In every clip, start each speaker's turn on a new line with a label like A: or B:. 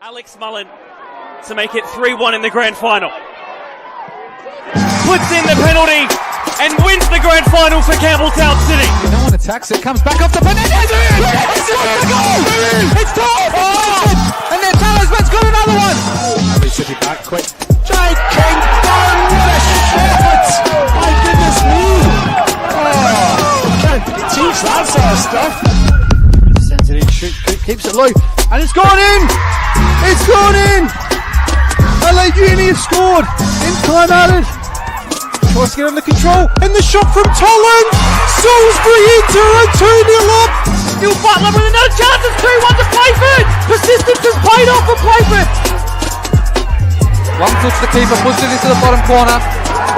A: Alex Mullen to make it 3-1 in the grand final. Puts in the penalty and wins the grand final for Campbelltown City.
B: No one attacks it, comes back off the Fernandez. It's the goal! It's top! Oh! And then Talisman's got another one. Harry City back quick. Jake King, what a shot! My goodness me! Oh, can't teach that sort of stuff. Sends it in, keeps it low, and it's gone in! It's gone in! LA Uni have scored in time added. Tries to get under control, and the shot from Tolland! Salisbury into a 2-0 up!
A: Still Butler with another chance, it's 2-1 to Playford! Persistence has paid off for Playford!
B: One touch the keeper, puts it into the bottom corner.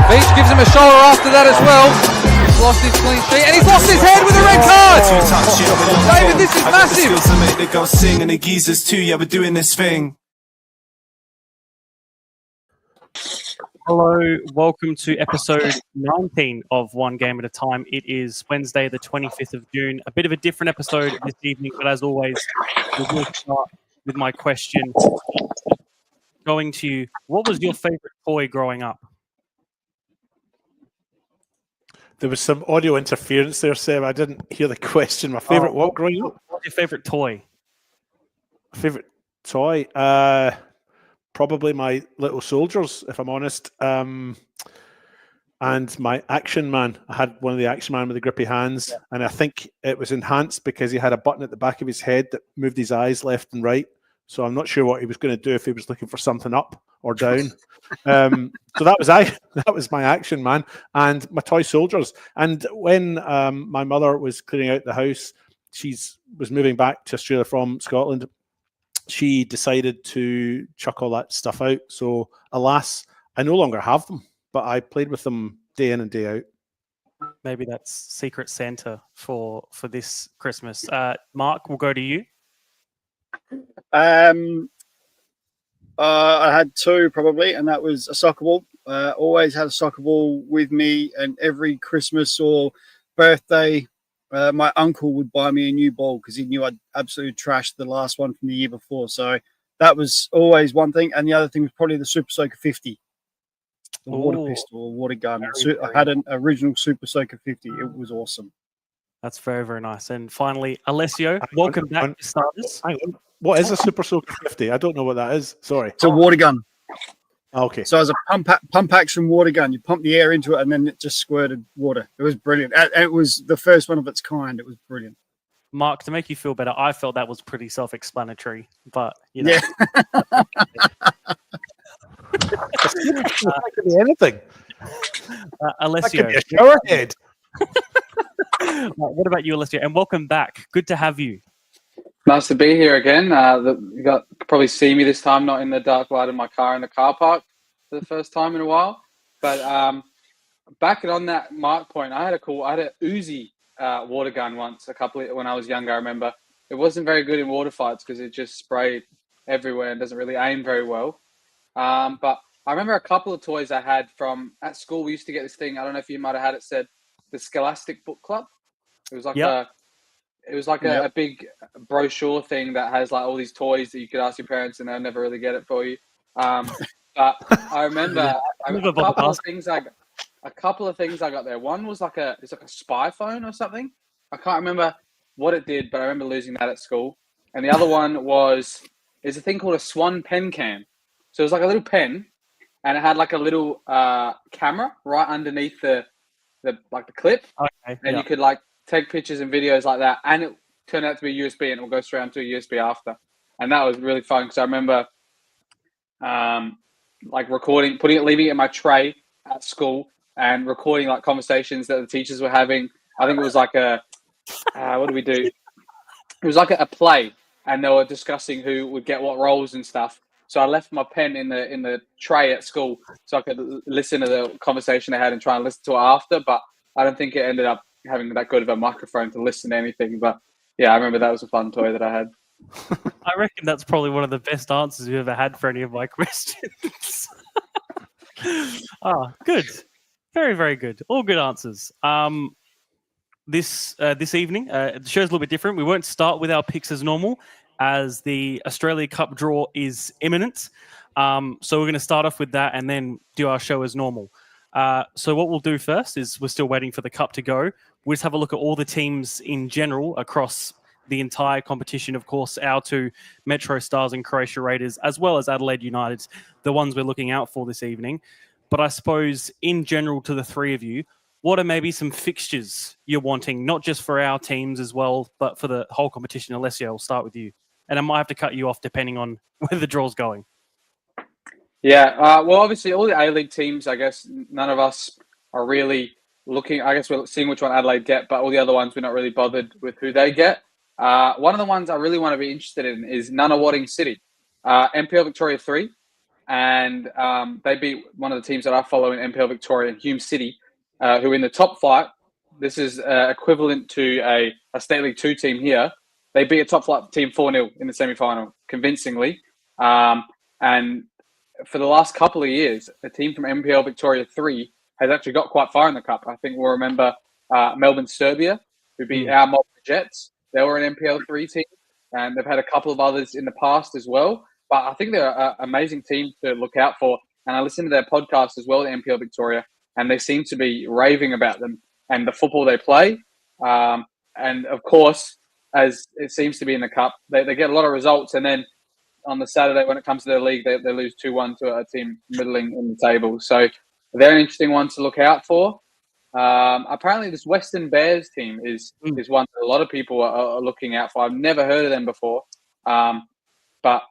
B: Beach gives him a shoulder after that as well. He's lost his clean sheet, and he's lost his head with a red card! David, this is massive!
C: To make the girls sing and the geezers too, yeah, we're doing this thing.
A: Hello, welcome to episode 19 of One Game at a Time. It is Wednesday, the 25th of June. A bit of a different episode this evening, but as always, we will start with my question. Going to you, what was your favourite toy growing up?
D: There was some audio interference there, Sam. I didn't hear the question. My favourite what growing up?
A: What's your favourite toy?
D: Favourite toy? Probably my little soldiers, if I'm honest. And my Action Man. I had one of the Action Man with the grippy hands, and I think it was enhanced because he had a button at the back of his head that moved his eyes left and right. So I'm not sure what he was going to do, if he was looking for something up or down. So that was my Action Man and my toy soldiers. And when my mother was clearing out the house, she was moving back to Australia from Scotland. She decided to chuck all that stuff out. So alas, I no longer have them, but I played with them day in and day out.
A: Maybe that's Secret Santa for this Christmas. Mark, we'll go to you.
E: I had two probably, and that was a soccer ball. Always had a soccer ball with me, and every Christmas or birthday, my uncle would buy me a new ball because he knew I'd absolutely trashed the last one from the year before. So that was always one thing, and the other thing was probably the Super Soaker 50, the water pistol or water gun. I had an original Super Soaker 50. It was awesome.
A: That's very, very nice. And finally, Alessio, welcome back to Starters.
D: What is a Super Soaker 50? I don't know what that is. Sorry.
E: It's a water gun.
D: Okay.
E: So as a pump action water gun, you pump the air into it and then it just squirted water. It was brilliant. And it was the first one of its kind. It was brilliant.
A: Mark, to make you feel better, I felt that was pretty self-explanatory, but you know.
D: Yeah. That could be anything.
A: Alessio.
D: That could be a shower head.
A: What about you, Alessio? And welcome back. Good to have you.
F: Nice to be here again. You probably see me this time, not in the dark light of my car in the car park for the first time in a while. But back on that Mark point, I had an Uzi water gun once, when I was younger. I remember it wasn't very good in water fights because it just sprayed everywhere and doesn't really aim very well. But I remember a couple of toys I had from at school. We used to get this thing. I don't know if you might have had it. Said the Scholastic Book Club. It was like a big brochure thing that has like all these toys that you could ask your parents and they'll never really get it for you. But I remember a couple of things I got there. One was it's like a spy phone or something. I can't remember what it did, but I remember losing that at school. And the other one was is a thing called a Swan pen cam. So it was like a little pen, and it had like a little camera right underneath the clip,
A: Okay.
F: and you could like take pictures and videos like that, and it turned out to be USB, and it will go straight onto a USB after, and that was really fun because I remember like recording, leaving it in my tray at school and recording like conversations that the teachers were having. I think it was like what do we do? It was like a play, and they were discussing who would get what roles and stuff. So I left my pen in the tray at school so I could listen to the conversation they had and try and listen to it after. But I don't think it ended up having that good of a microphone to listen to anything. But yeah, I remember that was a fun toy that I had.
A: I reckon that's probably one of the best answers you've ever had for any of my questions. Good. Very, very good. All good answers. This evening, the show's a little bit different. We won't start with our picks as normal, as the Australia Cup draw is imminent. So we're going to start off with that and then do our show as normal. So what we'll do first is we're still waiting for the cup to go. We'll just have a look at all the teams in general across the entire competition. Of course, our two Metro Stars and Croatia Raiders, as well as Adelaide United, the ones we're looking out for this evening. But I suppose in general to the three of you, what are maybe some fixtures you're wanting, not just for our teams as well, but for the whole competition? Alessia, I'll start with you. And I might have to cut you off depending on where the draw's going.
F: Yeah, well, obviously all the A-League teams, I guess none of us are really looking. I guess we're seeing which one Adelaide get, but all the other ones we're not really bothered with who they get. One of the ones I really want to be interested in is Nunawading City, NPL Victoria 3. And they beat one of the teams that I follow in NPL Victoria, Hume City, who are in the top flight. This is equivalent to a State League 2 team here. They beat a top flight team 4-0 in the semi-final, convincingly. And for the last couple of years, a team from NPL Victoria 3 has actually got quite far in the cup. I think we'll remember Melbourne Serbia, who beat our Melbourne Jets. They were an NPL 3 team, and they've had a couple of others in the past as well. But I think they're an amazing team to look out for. And I listened to their podcast as well, the NPL Victoria, and they seem to be raving about them and the football they play. And of course, as it seems to be in the cup, they get a lot of results. And then on the Saturday, when it comes to their league, they lose 2-1 to a team middling in the table. So they're an interesting one to look out for. Apparently, this Western Bears team is one that a lot of people are looking out for. I've never heard of them before. But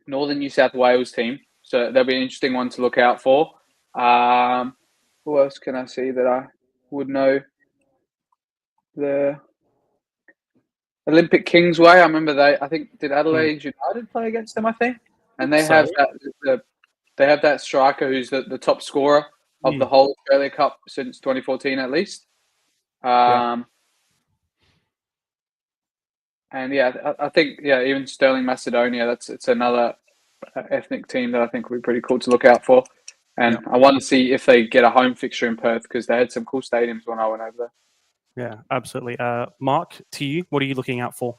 F: Northern New South Wales team. So that'll be an interesting one to look out for. Who else can I see that I would know? The Olympic Kingsway. I remember I think, did Adelaide United play against them, I think? And they have that striker who's the top scorer of the whole Australia Cup since 2014 at least. And I think even Sterling Macedonia, it's another ethnic team that I think would be pretty cool to look out for. And I want to see if they get a home fixture in Perth, because they had some cool stadiums when I went over there.
A: Yeah, absolutely. Mark, to you, what are you looking out for?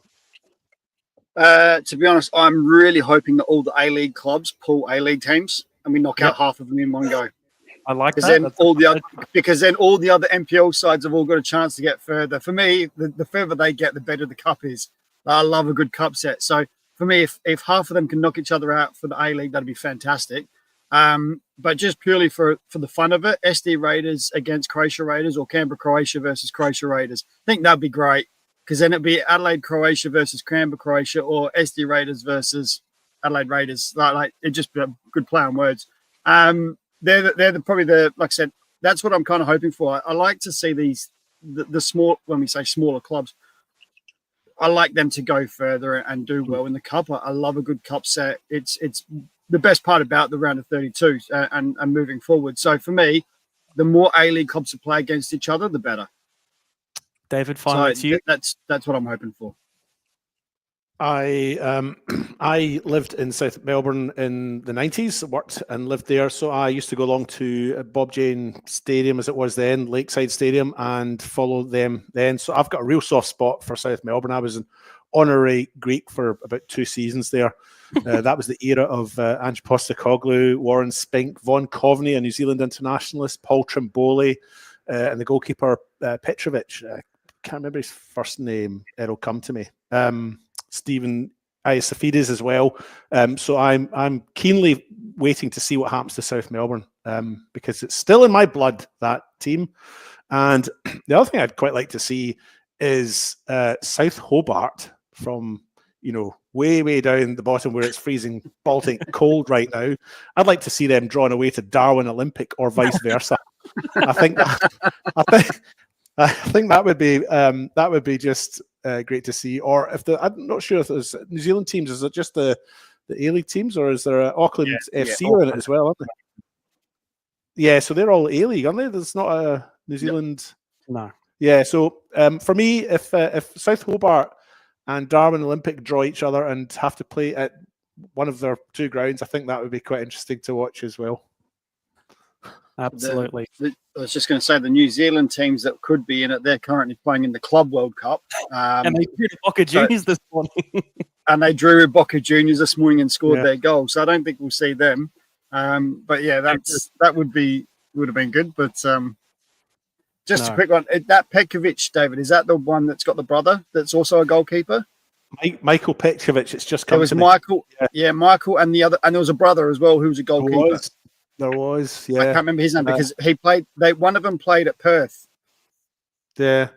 E: To be honest, I'm really hoping that all the A-League clubs pull A-League teams and we knock out half of them in one go.
A: I like that.
E: Because then all the other NPL sides have all got a chance to get further. For me, the further they get, the better the cup is. I love a good cup set. So for me, if half of them can knock each other out for the A-League, that'd be fantastic. But just purely for the fun of it, SD Raiders against Croatia Raiders, or Canberra Croatia versus Croatia Raiders, I think that'd be great, because then it'd be Adelaide Croatia versus Canberra Croatia, or SD Raiders versus Adelaide Raiders. Like it'd just be a good play on words. They're probably like I said, that's what I'm kind of hoping for. I like to see the small, when we say smaller clubs, I like them to go further and do well in the cup. I love a good cup set. It's the best part about the round of 32 and moving forward. So for me, the more A-League clubs to play against each other, the better.
A: David, finally to you.
E: That's what I'm hoping for.
D: I lived in South Melbourne in the 90s, worked and lived there. So I used to go along to Bob Jane Stadium, as it was then, Lakeside Stadium, and follow them then. So I've got a real soft spot for South Melbourne. I was an honorary Greek for about 2 seasons there. That was the era of Ange Postecoglou, Warren Spink, Von Coveney, a New Zealand internationalist, Paul Trimboli, and the goalkeeper Petrovic. Can't remember his first name. It'll come to me. Stephen Safides as well. So I'm keenly waiting to see what happens to South Melbourne, because it's still in my blood, that team. And the other thing I'd quite like to see is South Hobart from, way down the bottom where it's freezing Baltic cold right now. I'd like to see them drawn away to Darwin Olympic or vice versa. I think that would be just great to see. Or I'm not sure if there's New Zealand teams. Is it just the A-League teams, or is there Auckland FC in it as well? Aren't they? Yeah, so they're all A-League, aren't they? There's not a New Zealand.
A: No.
D: Yeah, so for me, if South Hobart and Darwin Olympic draw each other and have to play at one of their two grounds, I think that would be quite interesting to watch as well.
A: Absolutely.
E: I was just going to say the New Zealand teams that could be in it, they're currently playing in the Club World Cup.
A: And they drew Boca Juniors this morning.
E: And they drew with Boca Juniors this morning and scored their goal. So I don't think we'll see them. But yeah, that would have been good. But just a quick one. That Petkovic, David, is that the one that's got the brother that's also a goalkeeper?
D: Michael Petkovic. It's just come.
E: It was Michael. Yeah, Michael, and the other, and there was a brother as well who was a goalkeeper.
D: There was. Yeah,
E: I can't remember his name because he played. One of them played at Perth.
D: Yeah,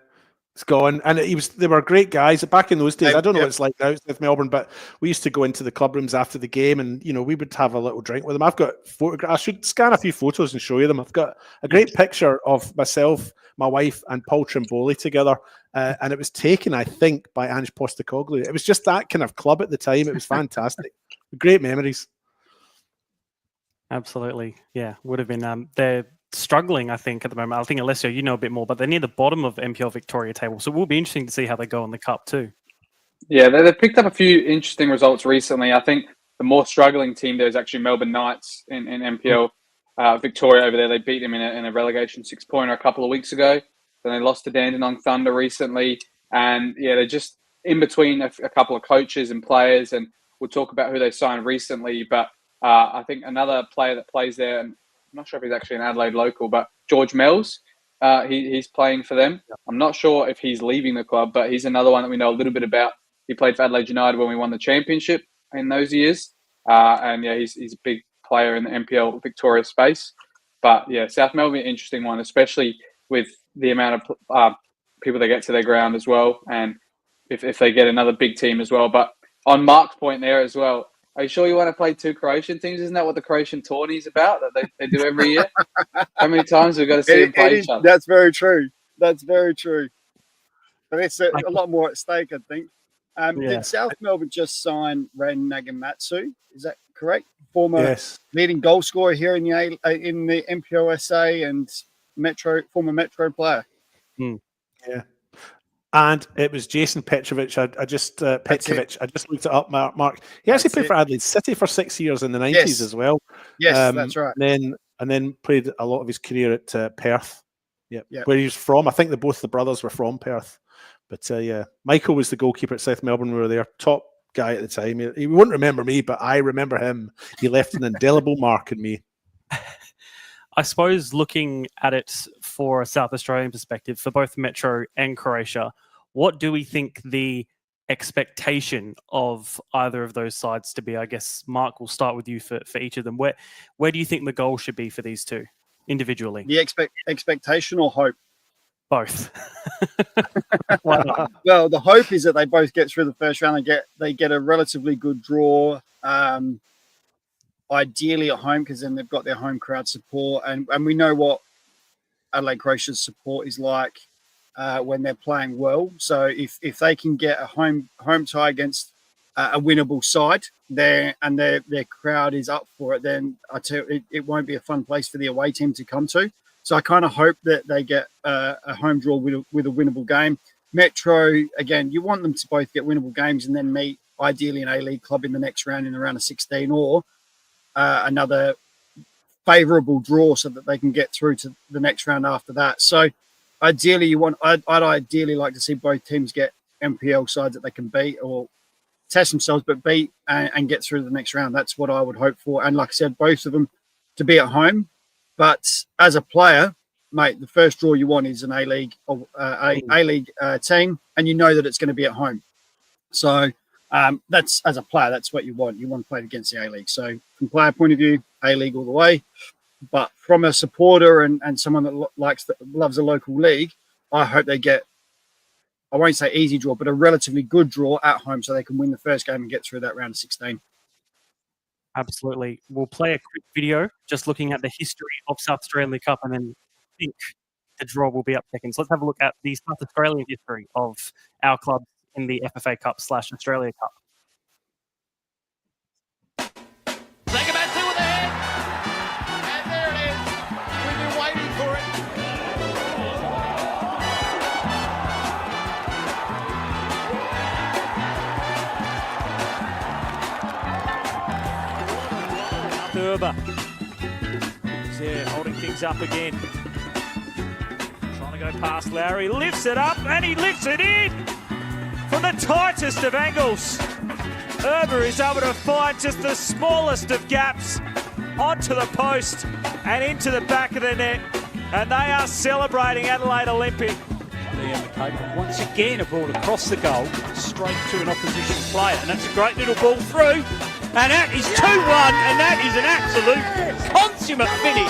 D: it's gone, and they were great guys back in those days. I don't know what it's like now in South Melbourne, but we used to go into the club rooms after the game, and we would have a little drink with them. I've got photographs. I should scan a few photos and show you them. I've got a great picture of myself, my wife, and Paul Trimboli together, and it was taken, I think, by Ange Postecoglou. It was just that kind of club at the time. It was fantastic. Great memories.
A: Absolutely. Yeah, would have been. They're struggling, I think, at the moment. I think, Alessio, you know a bit more, but they're near the bottom of MPL Victoria table. So it will be interesting to see how they go in the Cup too. Yeah,
F: they've picked up a few interesting results recently. I think the more struggling team there is actually Melbourne Knights in MPL Victoria over there. They beat them in a relegation 6-pointer a couple of weeks ago. Then they lost to Dandenong Thunder recently. And yeah, they're just in between a couple of coaches and players. And we'll talk about who they signed recently. But I think another player that plays there, and I'm not sure if he's actually an Adelaide local, but George Mells, he's playing for them. I'm not sure if he's leaving the club, but he's another one that we know a little bit about. He played for Adelaide United when we won the championship in those years. And yeah, he's a big player in the MPL Victoria space. But yeah, South Melbourne, an interesting one, especially with the amount of people they get to their ground as well. And if they get another big team as well. But on Mark's point there as well, are you sure you want to play two Croatian teams? Isn't that what the Croatian tourney is about, that they do every year? How many times we've got to see them play each other?
E: That's very true. That's very true. But it's a lot more at stake, I think. Did South Melbourne just sign Ren Nagamatsu? Is that correct? Former leading goal scorer here in the MPOSA and former Metro player.
D: Yeah. And it was Jason Petrovic. I just Petkovic. I just looked it up, Mark. He actually played for Adelaide City for 6 years in the 90s as well.
E: Yes, that's right.
D: And then played a lot of his career at Perth. Yeah, where he was from. I think both the brothers were from Perth. But yeah, Michael was the goalkeeper at South Melbourne. We were their top guy at the time. He wouldn't remember me, but I remember him. He left an indelible mark in me.
A: I suppose looking at it for a South Australian perspective, for both Metro and Croatia, what do we think the expectation of either of those sides to be? I guess, Mark, we'll start with you for each of them. Where do you think the goal should be for these two individually?
E: The expectation or hope?
A: Both.
E: Well, the hope is that they both get through the first round. They get a relatively good draw, ideally at home, because then they've got their home crowd support, and we know what Adelaide Croatia's support is like when they're playing well. So if they can get a home tie against a winnable side there, and their crowd is up for it, then I tell you, it won't be a fun place for the away team to come to. So I kind of hope that they get a home draw with a winnable game. Metro, again, you want them to both get winnable games and then meet ideally an A-League club in the next round, in the round of 16, or another favourable draw so that they can get through to the next round after that. So ideally, I'd ideally like to see both teams get MPL sides that they can beat or test themselves, but beat and get through to the next round. That's what I would hope for. And like I said, both of them to be at home. But as a player, mate, the first draw you want is an A-League team, and you know that it's going to be at home. So That's as a player, that's what you want. You want to play against the A-League. So from player point of view, A-League all the way. But from a supporter and someone that loves a local league, I hope they get, I won't say easy draw, but a relatively good draw at home so they can win the first game and get through that round of 16.
A: Absolutely. We'll play a quick video just looking at the history of South Australian Cup, and then I think the draw will be up second. So let's have a look at the South Australian history of our clubs in the FFA Cup / Australia Cup.
B: Take about two with the head. And there it is. We've been waiting for it. Urba. He's there holding things up again. Trying to go past Lowry. Lifts it up and he lifts it in from the tightest of angles. Urba is able to find just the smallest of gaps onto the post and into the back of the net. And they are celebrating Adelaide Olympic. Liam McCabe once again a ball across the goal, straight to an opposition player. And that's a great little ball through. And that is 2-1, and that is an absolute consummate finish.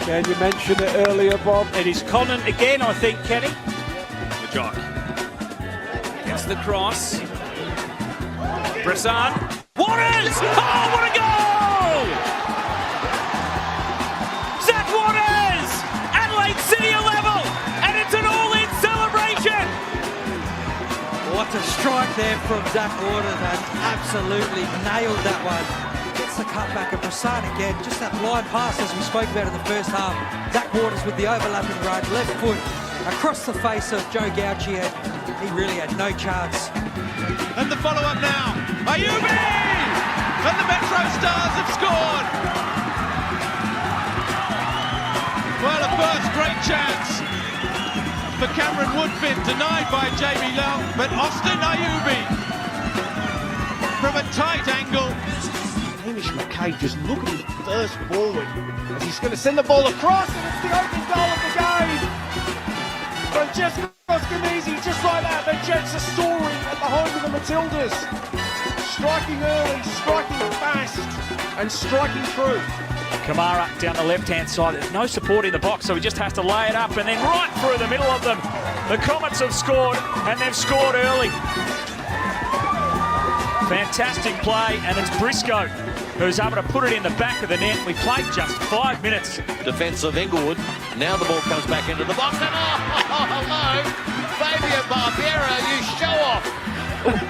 G: Can you mention it earlier, Bob?
B: It is Conant again, I think, Kenny. The jock. Gets the cross. Bressan. Waters! Oh, what a goal! Zach Waters! Adelaide City are level, and it's an all-in celebration!
H: What a strike there from Zach Waters, and absolutely nailed that one. Gets the cutback of Bressan again, just that blind pass as we spoke about in the first half. Zach Waters with the overlapping run, left foot across the face of Joe Gauchi, and he really had no chance.
B: And the follow-up now, Ayubi! And the Metro Stars have scored! Well, a first great chance for Cameron Woodfin, denied by JB Long, but Austin Ayubi from a tight angle.
G: Hamish McKay just looking first forward as he's going to send the ball across, and it's the opening goal of the game. Francesco Scamisi, just like that, the Jets are soaring at the home of the Matildas. Striking early, striking fast, and striking through.
B: Kamara down the left-hand side. There's no support in the box, so he just has to lay it up and then right through the middle of them. The Comets have scored, and they've scored early. Fantastic play, and it's Briscoe who's able to put it in the back of the net. We played just 5 minutes.
I: Defence of Inglewood. Now the ball comes back into the box. And hello, Fabian Barbera, you show off.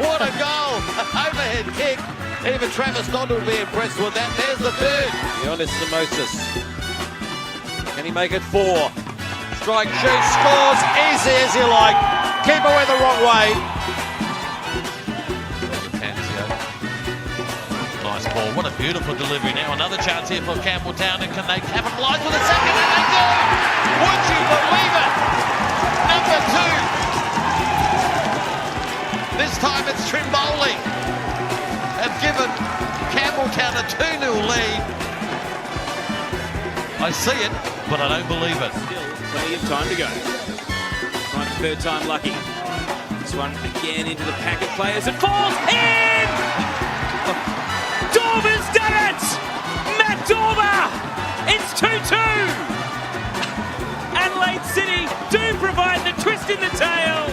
I: What a goal. Overhead kick. Even Travis Dodd will be impressed with that. There's the third. Ioannis Simosis. Can he make it 4? Strike, shoot, scores. Easy as you like. Keeper went the wrong way. Nice ball. What a beautiful delivery now. Another chance here for Campbelltown. And can they capitalise with a second? And they do. Would you believe it? Number 2. This time it's Trimboli. Have given Campbelltown a 2-0 lead. I see it, but I don't believe it.
B: Still plenty of time to go. Trying for third time lucky. This one again into the pack of players. It falls in! Dormer's done it! Matt Dormer! It's 2-2! Adelaide City do provide the twist in the tail.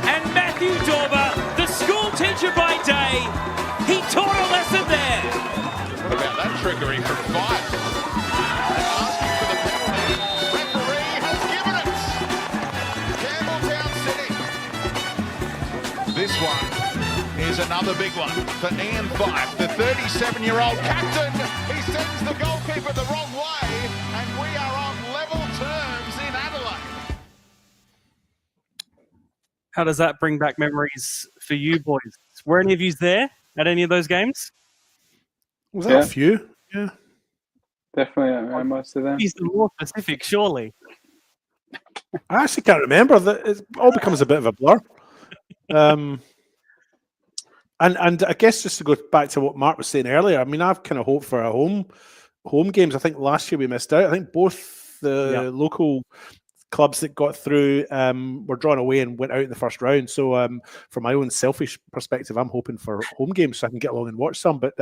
B: And Matthew Dormer, the school teacher by day, he taught a lesson there.
J: What about that trickery from Fife? Asking for the penalty. Referee has given it. Campbelltown City. This one is another big one for Ian Fife, the 37-year-old captain. He sends the goalkeeper the wrong way, and we are on level terms in Adelaide.
A: How does that bring back memories for you boys? Were any of you there at any of those games?
D: Was that a few? Yeah.
F: Definitely, most of them.
A: He's more specific, surely.
D: I actually can't remember. It all becomes a bit of a blur. And I guess just to go back to what Mark was saying earlier, I mean, I've kind of hoped for a home games. I think last year we missed out. I think both the local clubs that got through were drawn away and went out in the first round. So from my own selfish perspective, I'm hoping for home games so I can get along and watch some. But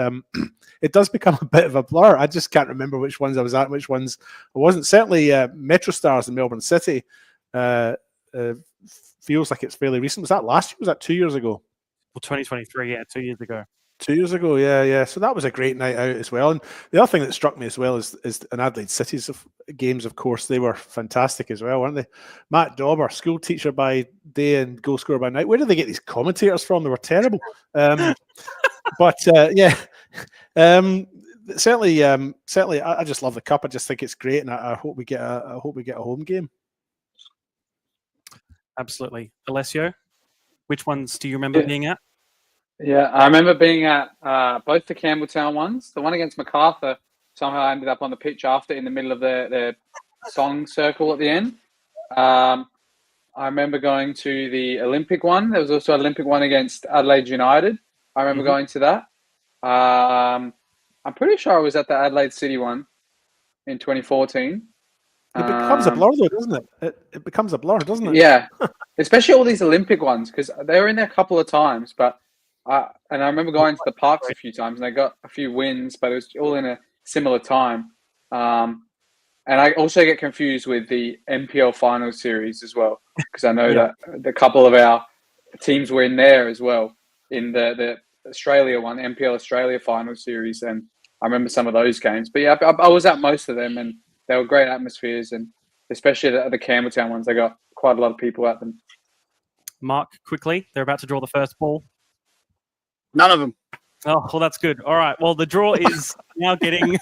D: it does become a bit of a blur. I just can't remember which ones I was at and which ones I wasn't. Certainly Metro Stars in Melbourne City feels like it's fairly recent. Was that last year? Was that 2 years ago?
A: Well, 2023, yeah, 2 years ago.
D: 2 years ago, yeah. So that was a great night out as well. And the other thing that struck me as well is in Adelaide City's games, of course, they were fantastic as well, weren't they? Matt Dauber, school teacher by day and goal scorer by night. Where did they get these commentators from? They were terrible. But certainly, I just love the cup. I just think it's great, and I hope we get a home game.
A: Absolutely, Alessio. Which ones do you remember being at?
F: Yeah, I remember being at both the Campbelltown ones. The one against MacArthur, somehow I ended up on the pitch after in the middle of their song circle at the end. I remember going to the Olympic one. There was also an Olympic one against Adelaide United. I remember going to that. I'm pretty sure I was at the Adelaide City one in 2014.
D: It becomes a blur, though, doesn't it? It becomes a blur, doesn't it?
F: Yeah, especially all these Olympic ones, because they were in there a couple of times. But and I remember going to the parks a few times, and they got a few wins, but it was all in a similar time. And I also get confused with the NPL final series as well, because I know that the couple of our teams were in there as well in the Australia one, NPL Australia final series, and I remember some of those games. But yeah, I was at most of them, and they were great atmospheres, and especially the Campbelltown ones, they got quite a lot of people at them.
A: Mark, quickly, they're about to draw the first ball.
E: None of them.
A: Oh, well, that's good. All right. Well, the draw is now getting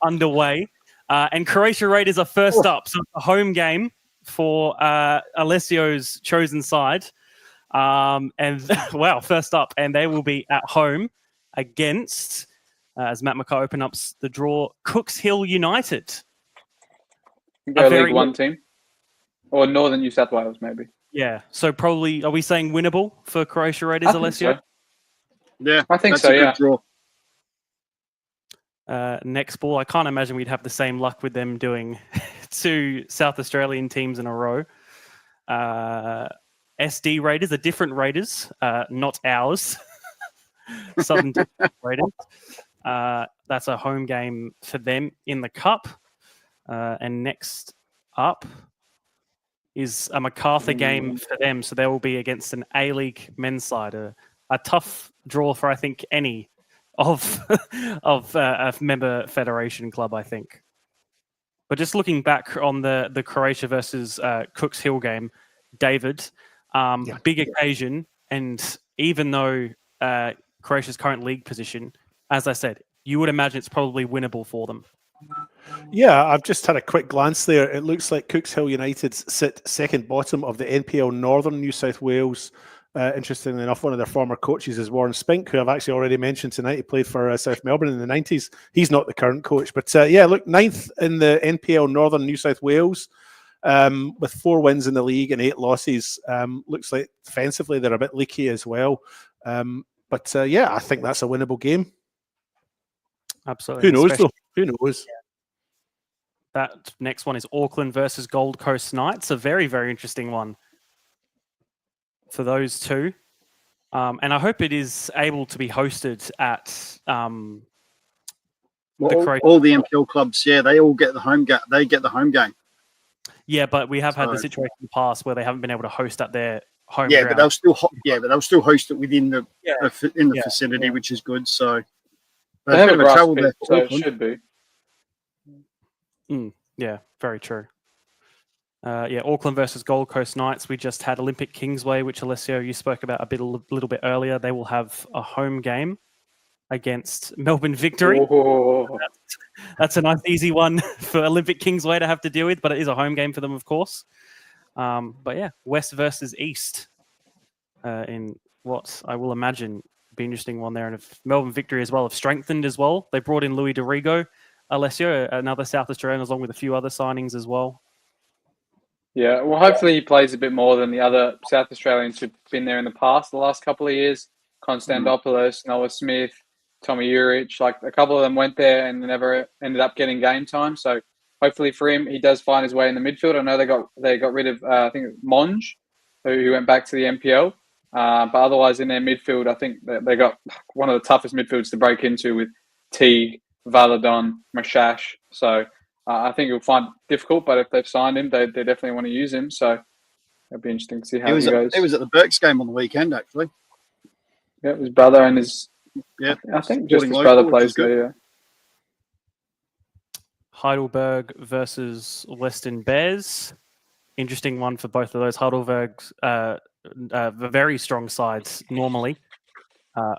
A: underway. And Croatia Raiders are first up. So it's a home game for Alessio's chosen side. First up. And they will be at home against, as Matt McCall opens up the draw, Cooks Hill United.
F: League One team. Or Northern New South Wales, maybe.
A: Yeah. So probably, are we saying winnable for Croatia Raiders, Alessio?
F: So.
E: Yeah,
F: I think
E: that's
F: so.
E: a good
F: Yeah.
E: draw.
A: Next ball, I can't imagine we'd have the same luck with them doing 2 South Australian teams in a row. SD Raiders are different Raiders, not ours. Southern Raiders. That's a home game for them in the Cup. And next up is a MacArthur game for them. So they will be against an A-League men's side. A tough draw for, I think, any of a member federation club, I think. But just looking back on the Croatia versus Cooks Hill game, David, big occasion. And even though Croatia's current league position, as I said, you would imagine it's probably winnable for them.
D: Yeah, I've just had a quick glance there. It looks like Cooks Hill United sit second bottom of the NPL Northern New South Wales. Interestingly enough, one of their former coaches is Warren Spink, who I've actually already mentioned tonight. He played for South Melbourne in the 90s. He's not the current coach. But look, 9th in the NPL Northern New South Wales with 4 wins in the league and 8 losses. Looks like defensively they're a bit leaky as well. I think that's a winnable game.
A: Absolutely.
D: Who knows, though? Who knows?
A: That next one is Auckland versus Gold Coast Knights. A very, very interesting one for those two. And I hope it is able to be hosted at
E: all the NPL clubs, they all get the home game. They get the home game.
A: Yeah, but we have had the situation in the past where they haven't been able to host at their home
E: Yeah,
A: ground.
E: but they'll still host it within the facility, which is good. So
F: they have a grass pit, so it should be.
A: Yeah, very true. Auckland versus Gold Coast Knights. We just had Olympic Kingsway, which Alessio, you spoke about a little bit earlier. They will have a home game against Melbourne Victory. That's a nice, easy one for Olympic Kingsway to have to deal with, but it is a home game for them, of course. West versus East in what I will imagine be an interesting one there. And if Melbourne Victory as well have strengthened as well. They brought in Louis Dorigo, Alessio, another South Australian, along with a few other signings as well.
F: Yeah, well, hopefully he plays a bit more than the other South Australians who've been there in the past, the last couple of years. Konstantopoulos, Noah Smith, Tommy Urich, like a couple of them went there and never ended up getting game time. So hopefully for him, he does find his way in the midfield. I know they got rid of I think Monge, who went back to the NPL. But otherwise, in their midfield, I think they got one of the toughest midfields to break into with Teague, Valadon, Mashash. So I think he'll find it difficult. But if they've signed him, they definitely want to use him. So it'll be interesting to see how he goes.
E: He was at the Berks game on the weekend, actually.
F: Yeah, his brother and his.
E: Yeah,
F: I think just his brother plays there. Yeah.
A: Heidelberg versus Western Bears. Interesting one for both of those. Heidelberg's very strong sides normally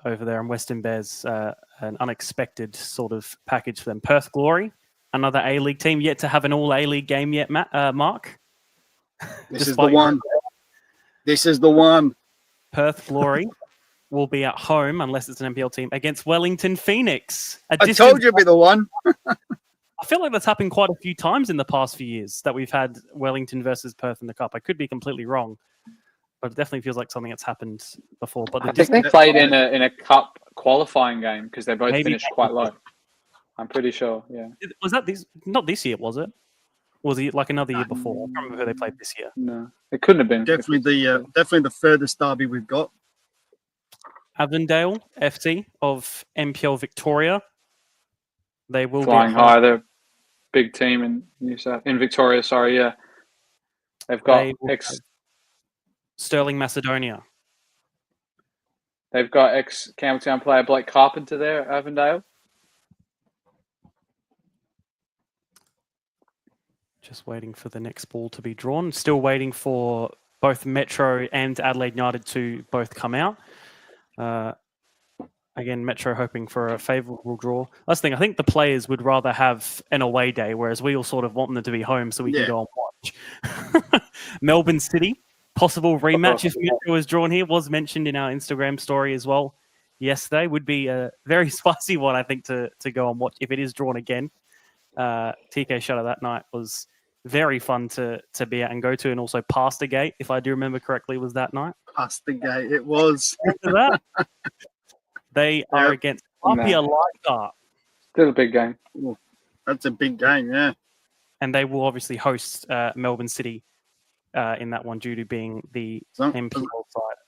A: over there, and Western Bears an unexpected sort of package for them. Perth Glory, another A-League team, yet to have an all A-League game yet, Mark.
E: This is the one. This is the one.
A: Perth Glory will be at home, unless it's an NPL team, against Wellington Phoenix.
E: I told you it'd be the one.
A: I feel like that's happened quite a few times in the past few years that we've had Wellington versus Perth in the Cup. I could be completely wrong, but it definitely feels like something that's happened before. But
F: I think they played in a cup qualifying game because they both finished quite low. I'm pretty sure. Yeah.
A: Was that not this year? Was it? Was it like another year before? I can't remember who they played this year.
F: No, it couldn't have been.
E: Definitely the furthest derby we've got.
A: Avondale FC of NPL Victoria. They will
F: flying
A: be
F: high. They're a big team in Victoria. Sorry, yeah. They've got
A: Sterling Macedonia.
F: They've got ex-Campbelltown player Blake Carpenter there at Avondale.
A: Just waiting for the next ball to be drawn. Still waiting for both Metro and Adelaide United to both come out. Again, Metro hoping for a favourable draw. Last thing, I think the players would rather have an away day, whereas we all sort of want them to be home so we can go and watch. Melbourne City, possible rematch if Metro is drawn here, was mentioned in our Instagram story as well yesterday. Would be a very spicy one, I think, to go and watch if it is drawn again. TK Shutter that night was very fun to be at and go to, and also Pasta Gate, if I do remember correctly, was that night.
E: Pasta Gate, it was.
A: They are against Apia Leichhardt.
F: Still a big game.
E: Ooh, that's a big game, yeah.
A: And they will obviously host Melbourne City in that one due to being the NPL side.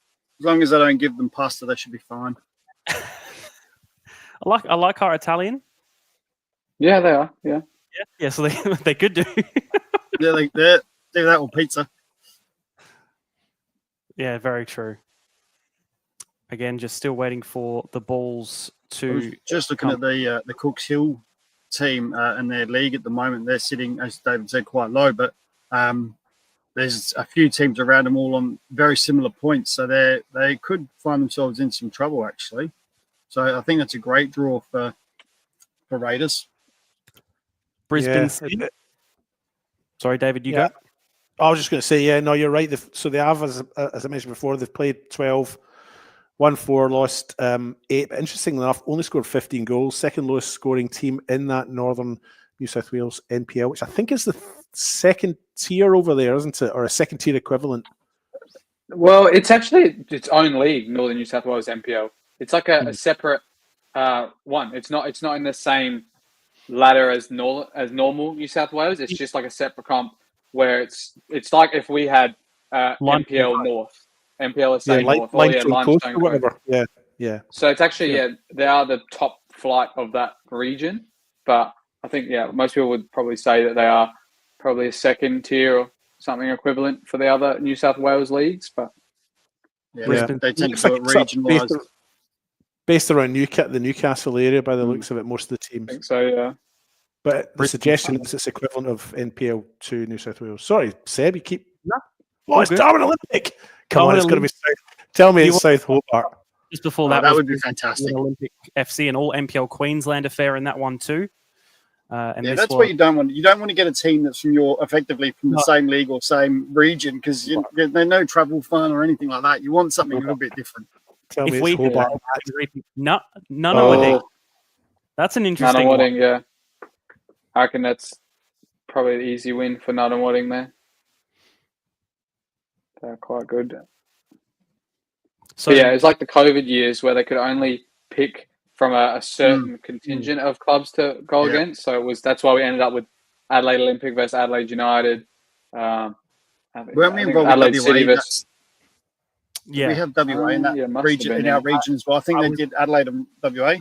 E: As long as I don't give them pasta, they should be fine.
A: I like our Italian.
F: Yeah, they are. Yeah.
A: Yeah. So they could do.
E: Yeah, they do that or pizza.
A: Yeah, very true. Again, just still waiting for the balls to.
E: Just looking at the Cooks Hill team and their league at the moment. They're sitting, as David said, quite low, but there's a few teams around them all on very similar points, so they could find themselves in some trouble actually. So I think that's a great draw for Raiders.
A: Brisbane City. Sorry, David, you go.
D: I was just going to say, no, you're right. So they have, as I mentioned before, they've played 12. 1-4, lost 8. But interestingly enough, only scored 15 goals. Second lowest scoring team in that Northern New South Wales NPL, which I think is the second tier over there, isn't it? Or a second tier equivalent.
F: Well, it's actually its own league, Northern New South Wales NPL. It's like a separate one. It's not in the same ladder as normal New South Wales. It's just like a separate comp where it's like if we had NPL North. MPL North,
D: Limestone or whatever. Yeah.
F: So it's actually they are the top flight of that region, but I think most people would probably say that they are probably a second tier or something equivalent for the other New South Wales leagues. But
E: they tend to do it regionalised,
D: based around the Newcastle area by the looks of it. Most of the teams.
F: I think so, yeah.
D: But the suggestion is it's equivalent of NPL to New South Wales. Sorry, Seb, you keep. Oh, it's Darwin Olympic. Come on, it's going to be South. Tell me it's South Hobart.
A: Just before
E: that would be fantastic.
A: Olympic FC and all NPL Queensland affair in that one too. And
E: that's what you don't want. You don't want to get a team that's from the same league or same region because they're no travel fun or anything like that. You want something a little bit different.
D: Tell me it's Hobart.
A: Nunawading. That's an interesting one.
F: Yeah. I reckon that's probably an easy win for Nunawading there. They're quite good. So it's like the COVID years where they could only pick from a certain contingent of clubs to go against. So that's why we ended up with Adelaide Olympic versus Adelaide United.
E: Weren't we
F: I think
E: involved with
F: Adelaide
E: WA?
F: City versus.
A: Yeah.
E: We have WA in that
F: Yeah, must have
E: region
F: been,
E: in
F: yeah.
E: our region as well. I think
A: I
E: they
A: was-
E: did Adelaide and WA.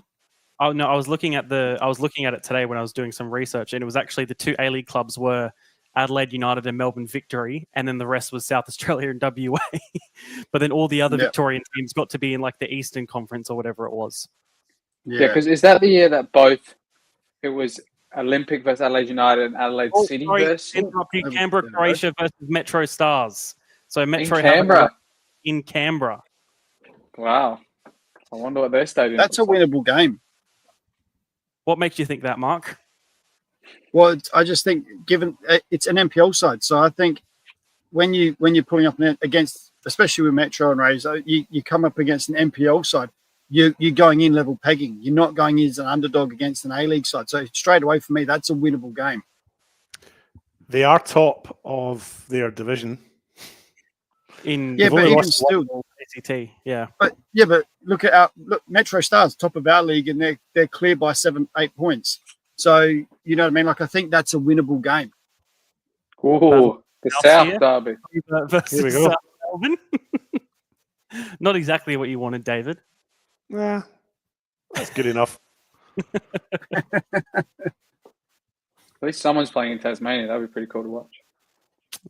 A: Oh no, I was looking at it today when I was doing some research, and it was actually the two A-League clubs were Adelaide United and Melbourne Victory, and then the rest was South Australia and WA. But then all the other
E: Yep.
A: Victorian teams got to be in like the Eastern Conference or whatever it was.
F: Yeah, because is that the year that it was Olympic versus Adelaide United and Adelaide City versus
A: interrupt you.
E: Over-
A: Canberra,
E: over-
A: Croatia versus Metro Stars. So Metro
F: in
A: have it
F: Canberra?
A: in Canberra.
F: Wow. I wonder what their stadium
E: That's a
F: looks like.
E: winnable game.
A: What makes you think that, Mark?
E: Well, I just think given it's an NPL side, so I think when you're pulling up against, especially with Metro and Rays, you come up against an NPL side. You're going in level pegging. You're not going in as an underdog against an A-League side. So straight away for me, that's a winnable game.
D: They are top of their division.
E: Yeah, but even still,
A: ACT, yeah.
E: but look Metro Stars top of our league, and they're clear by 7-8 points. So you know what I mean. Like I think that's a winnable game.
F: Ooh, the
A: South
F: South Derby.
A: Versus
D: Here we go.
A: Melbourne. Not exactly what you wanted, David.
D: Nah, that's good enough.
F: At least someone's playing in Tasmania. That'd be pretty cool to watch.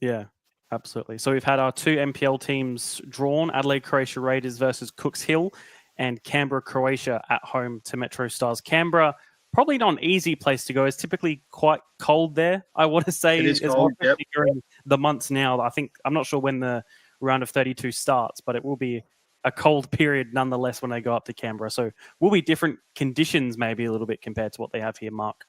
A: Yeah, absolutely. So we've had our two MPL teams drawn: Adelaide Croatia Raiders versus Cooks Hill, and Canberra Croatia at home to Metro Stars. Canberra, probably not an easy place to go. It's typically quite cold there. I want to say
E: It is
A: as
E: cold,
A: well,
E: yep.
A: during the months now. I'm not sure when the round of 32 starts, but it will be a cold period nonetheless when they go up to Canberra. So will be different conditions maybe a little bit compared to what they have here, Mark.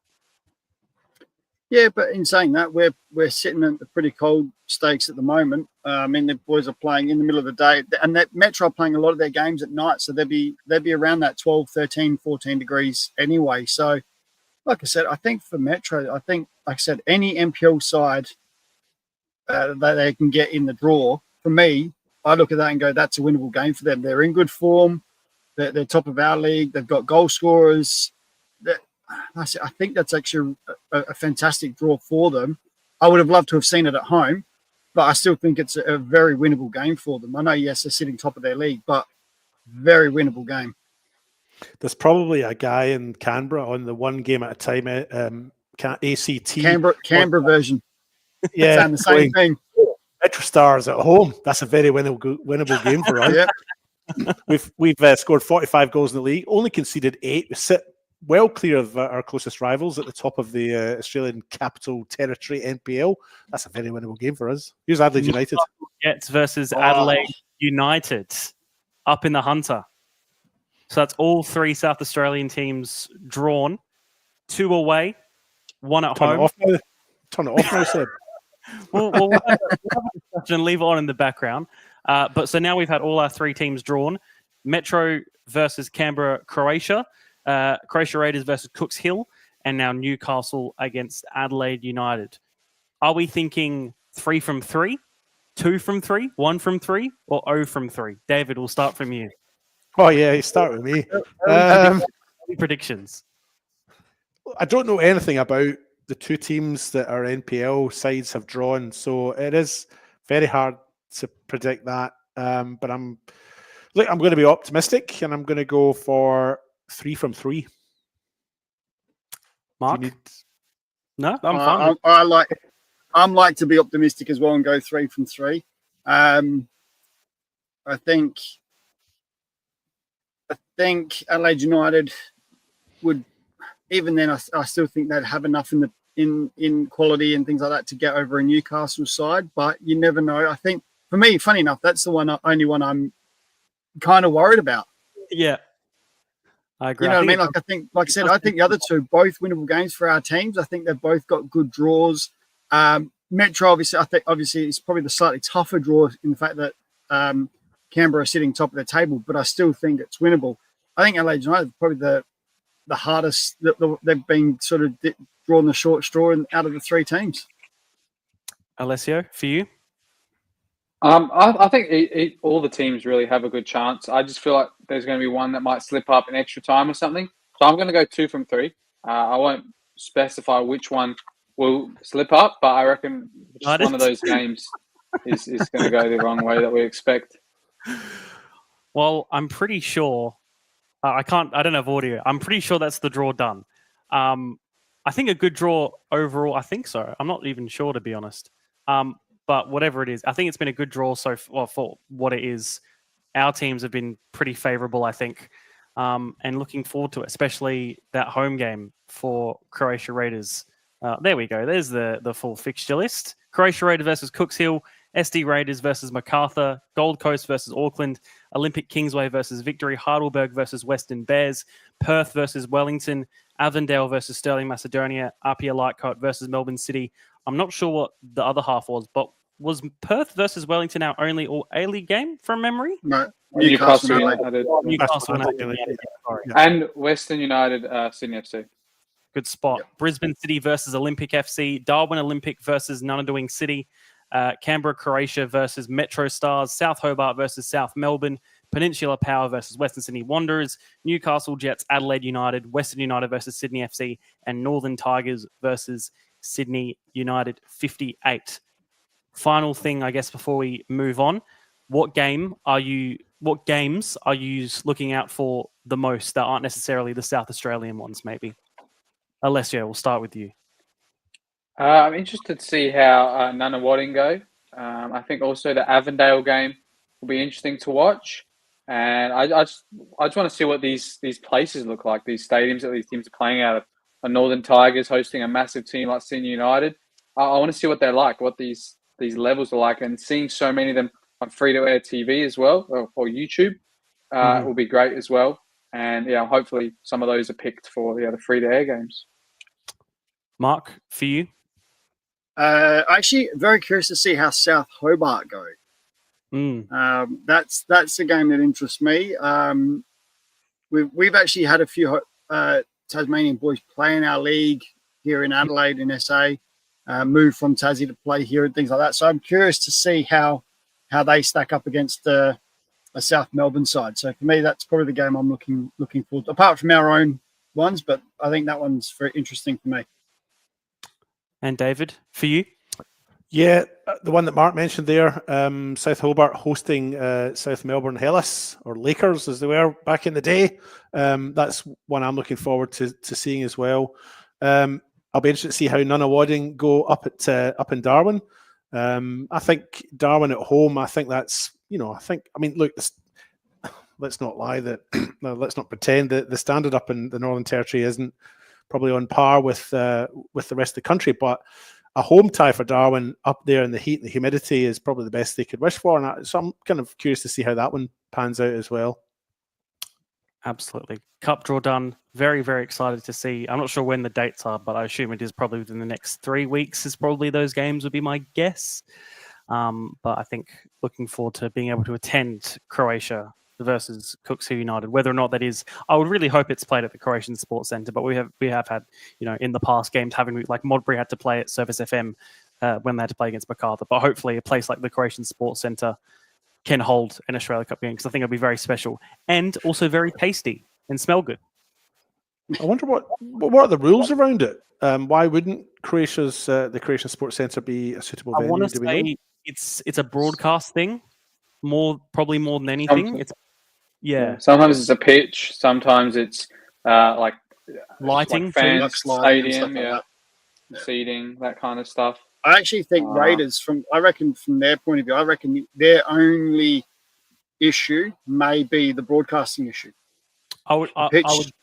E: Yeah, but in saying that, we're sitting at the pretty cold stakes at the moment. I mean, the boys are playing in the middle of the day, and that Metro are playing a lot of their games at night, so they'd be around that 12, 13, 14 degrees anyway. So, like I said, I think for Metro, like I said, any MPL side that they can get in the draw, for me, I look at that and go, that's a winnable game for them. They're in good form. They're top of our league. They've got goal scorers. I think that's actually a fantastic draw for them. I would have loved to have seen it at home, but I still think it's a very winnable game for them. I know, yes, they're sitting top of their league, but very winnable game.
D: There's probably a guy in Canberra on the one game at a time ACT.
E: Canberra version.
D: Yeah,
E: Saying the same thing.
D: Metro Stars at home. That's a very winnable game for us.
E: Yep.
D: We've scored 45 goals in the league, only conceded 8. We sit well clear of our closest rivals at the top of the Australian Capital Territory NPL. That's a very winnable game for us. Here's Adelaide United.
A: Jets versus Adelaide United up in the Hunter. So that's all three South Australian teams drawn. 2 away, 1 at home.
D: Turn it off now, Seb.
A: We'll have a discussion and leave it on in the background. But so now we've had all our 3 teams drawn. Metro versus Canberra, Croatia. Croatia Raiders versus Cooks Hill. And now Newcastle against Adelaide United. Are we thinking 3 from 3, 2 from 3, 1 from 3, or 0 from 3? David, we'll start from you.
D: Oh, yeah, you start with me.
A: Predictions.
D: I don't know anything about the 2 teams that our NPL sides have drawn, so it is very hard to predict that. But I'm going to be optimistic, and I'm going to go for 3 from 3.
A: Mark? No, I'm fine.
E: I'm like to be optimistic as well and go 3 from 3. I think Adelaide United would, even then, I still think they'd have enough in quality and things like that to get over a Newcastle side. But you never know. I think for me, funny enough, that's the only one I'm kind of worried about.
A: Yeah. I agree.
E: You know what I mean? Like I said, I think the other 2, both winnable games for our teams. I think they've both got good draws. Metro, obviously, it's probably the slightly tougher draw in the fact that Canberra are sitting top of the table, but I still think it's winnable. I think Adelaide United is probably the hardest that they've been sort of drawn the short straw out of the 3 teams.
A: Alessio, for you?
F: I think all the teams really have a good chance. I just feel like there's going to be one that might slip up in extra time or something. So I'm going to go 2 from 3. I won't specify which one will slip up, but I reckon just
A: United?
F: one of those games is going to go the wrong way that we expect.
A: Well, I'm pretty sure. I don't have audio. I'm pretty sure that's the draw done. I think a good draw overall. I think so. I'm not even sure, to be honest. But whatever it is, I think it's been a good draw for what it is. Our teams have been pretty favourable, I think, and looking forward to it, especially that home game for Croatia Raiders. There we go. There's the full fixture list. Croatia Raiders versus Cooks Hill, SD Raiders versus MacArthur, Gold Coast versus Auckland, Olympic Kingsway versus Victory, Heidelberg versus Western Bears, Perth versus Wellington, Avondale versus Stirling Macedonia, Apia Lightcoat versus Melbourne City. I'm not sure what the other half was, but was Perth versus Wellington our only all-A-League game from memory?
E: No,
F: Newcastle
E: United.
A: Newcastle
D: United.
A: United. Sorry.
F: And Western United, Sydney FC.
A: Good spot.
E: Yep.
A: Brisbane City versus Olympic FC, Darwin Olympic versus Nunadoing City, Canberra Croatia versus Metro Stars, South Hobart versus South Melbourne, Peninsula Power versus Western Sydney Wanderers, Newcastle Jets, Adelaide United, Western United versus Sydney FC, and Northern Tigers versus Sydney United 58. Final thing, I guess, before we move on, what games are you looking out for the most that aren't necessarily the South Australian ones, maybe? Alessio, we'll start with you.
F: I'm interested to see how Nunawading go. I think also the Avondale game will be interesting to watch. And I just want to see what these places look like, these stadiums that these teams are playing out of. A Northern Tigers hosting a massive team like Sydney United. I want to see what they're like, what these levels are like, and seeing so many of them on free-to-air TV as well, or YouTube, will be great as well. And yeah, hopefully some of those are picked for the free-to-air games.
A: Mark, for you?
E: Actually, very curious to see how South Hobart go. That's the game that interests me. We've actually had a few Tasmanian boys play in our league here in Adelaide in SA, move from Tassie to play here and things like that. So I'm curious to see how they stack up against a South Melbourne side. So for me, that's probably the game I'm looking forward to, apart from our own ones. But I think that one's very interesting for me.
A: And David, for you?
D: Yeah, the one that Mark mentioned there, South Hobart hosting South Melbourne Hellas, or Lakers as they were back in the day. That's one I'm looking forward to seeing as well. I'll be interested to see how Nunawading go up in Darwin. I think Darwin at home, I think that's, look, let's not lie that, let's not pretend that the standard up in the Northern Territory isn't probably on par with the rest of the country, but a home tie for Darwin up there in the heat and the humidity is probably the best they could wish for. And so I'm kind of curious to see how that one pans out as well.
A: Absolutely. Cup draw done. Very, very excited to see. I'm not sure when the dates are, but I assume it is probably within the next 3 weeks is probably those games would be my guess. But I think looking forward to being able to attend Croatia versus Cooks Hill United. Whether or not that is, I would really hope it's played at the Croatian Sports Centre, but we have had, in the past games having, like Modbury had to play at Service FM when they had to play against MacArthur. But hopefully a place like the Croatian Sports Centre can hold an Australia Cup game, because I think it'll be very special and also very tasty and smell good.
D: I wonder what are the rules around it? Why wouldn't the Croatian Sports Centre be a suitable venue?
A: I want to say it's a broadcast thing, probably more than anything.
F: Sometimes it's a pitch. Sometimes it's like
A: lighting,
F: like fans, stadium,
E: like
F: seating, that kind of stuff.
E: I actually think Raiders, from their point of view, I reckon their only issue may be the broadcasting issue.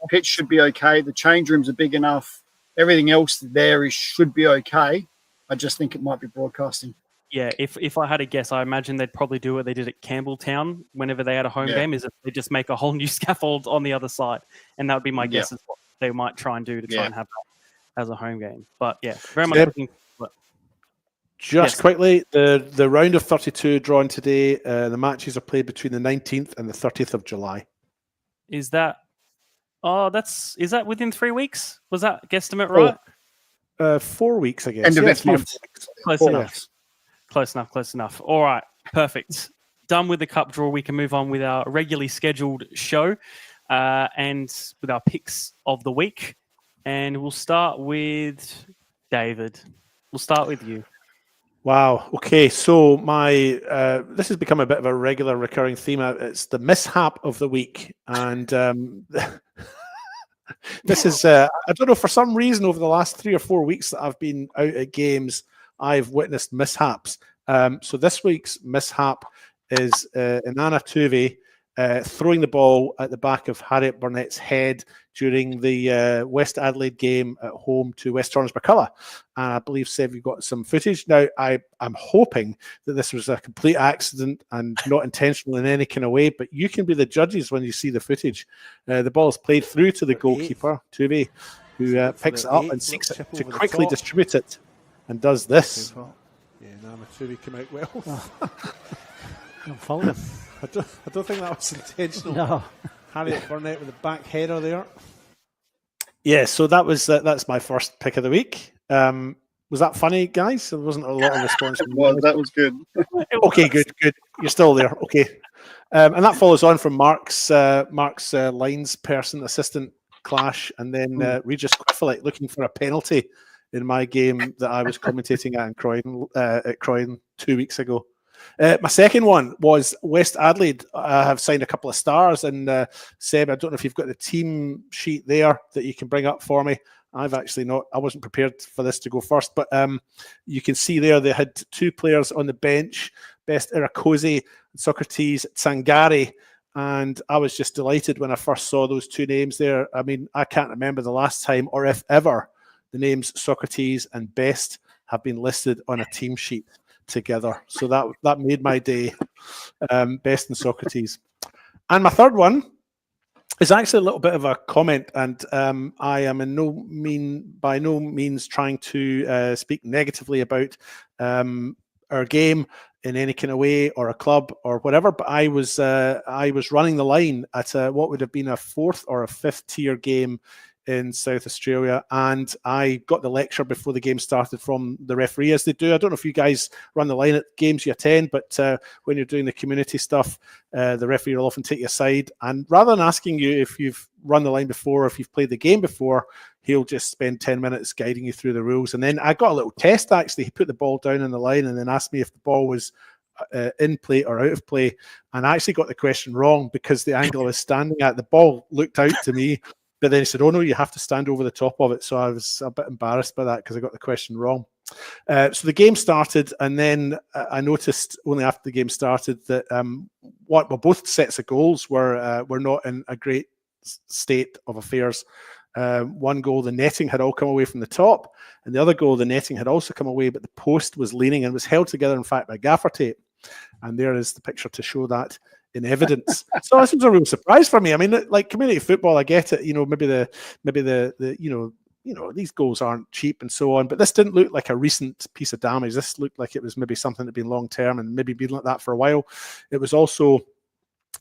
E: Pitch should be okay. The change rooms are big enough. Everything else there should be okay. I just think it might be broadcasting.
A: Yeah, if I had a guess, I imagine they'd probably do what they did at Campbelltown whenever they had a home game, is that they just make a whole new scaffold on the other side. And that would be my guess is what they might try and do to try and have that as a home game. But yeah, very much looking forward.
D: Just quickly, the round of 32 drawn today, the matches are played between the 19th and the 30th of July.
A: Is that within 3 weeks? Was that guesstimate right?
D: 4 weeks, I guess.
E: End of next month.
A: Close enough. All right, perfect. Done with the cup draw. We can move on with our regularly scheduled show and with our picks of the week. And we'll start with David, we'll start with you.
D: Wow. Okay. So my this has become a bit of a regular recurring theme. It's the mishap of the week, and this is I don't know, for some reason over the last 3 or 4 weeks that I've been out at games, I've witnessed mishaps. So this week's mishap is Inanna Tuvey throwing the ball at the back of Harriet Burnett's head during the West Adelaide game at home to West Torrens-McCullough. And I believe, Seb, you've got some footage. Now, I'm hoping that this was a complete accident and not intentional in any kind of way, but you can be the judges when you see the footage. The ball is played through to the goalkeeper, Tuvey, who picks it up and seeks it to quickly distribute it and does this. Yeah, Inanna Tuvey came out well.
K: I'm following.
D: I don't think that was intentional.
K: No.
D: Harriet Burnett with the back header there. Yeah, so that's my first pick of the week. Was that funny, guys? There wasn't a lot of response.
E: Well, that was good.
D: Okay, good. You're still there. Okay, and that follows on from Mark's lines person assistant clash, and then Regis Quiffelite looking for a penalty in my game that I was commentating at Croydon 2 weeks ago. My second one was West Adelaide. I have signed a couple of stars, and Seb, I don't know if you've got the team sheet there that you can bring up for me. I've actually not. I wasn't prepared for this to go first, but you can see there they had 2 players on the bench: Best Irakoze, Socrates Tsangari, and I was just delighted when I first saw those 2 names there. I mean, I can't remember the last time, or if ever, the names Socrates and Best have been listed on a team sheet together. So that made my day. Best and Socrates. And my third one is actually a little bit of a comment, and I am by no means trying to speak negatively about our game in any kind of way, or a club or whatever. But I was running the line at what would have been a 4th or a 5th tier game in South Australia, and I got the lecture before the game started from the referee, as they do. I don't know if you guys run the line at games you attend, but when you're doing the community stuff, the referee will often take you aside, and rather than asking you if you've run the line before, or if you've played the game before, he'll just spend 10 minutes guiding you through the rules. And then I got a little test, actually. He put the ball down in the line and then asked me if the ball was in play or out of play, and I actually got the question wrong, because the angle I was standing at, the ball looked out to me. But then he said, "Oh no, you have to stand over the top of it." So I was a bit embarrassed by that, because I got the question wrong. So the game started, and then I noticed only after the game started that both sets of goals were not in a great state of affairs. One goal, the netting had all come away from the top, and the other goal, the netting had also come away, but the post was leaning and was held together, in fact, by gaffer tape. And there is the picture to show that in evidence. So this was a real surprise for me. I mean, like community football, I get it. Maybe the these goals aren't cheap and so on, but this didn't look like a recent piece of damage. This looked like it was maybe something that had been long term and maybe been like that for a while. It was also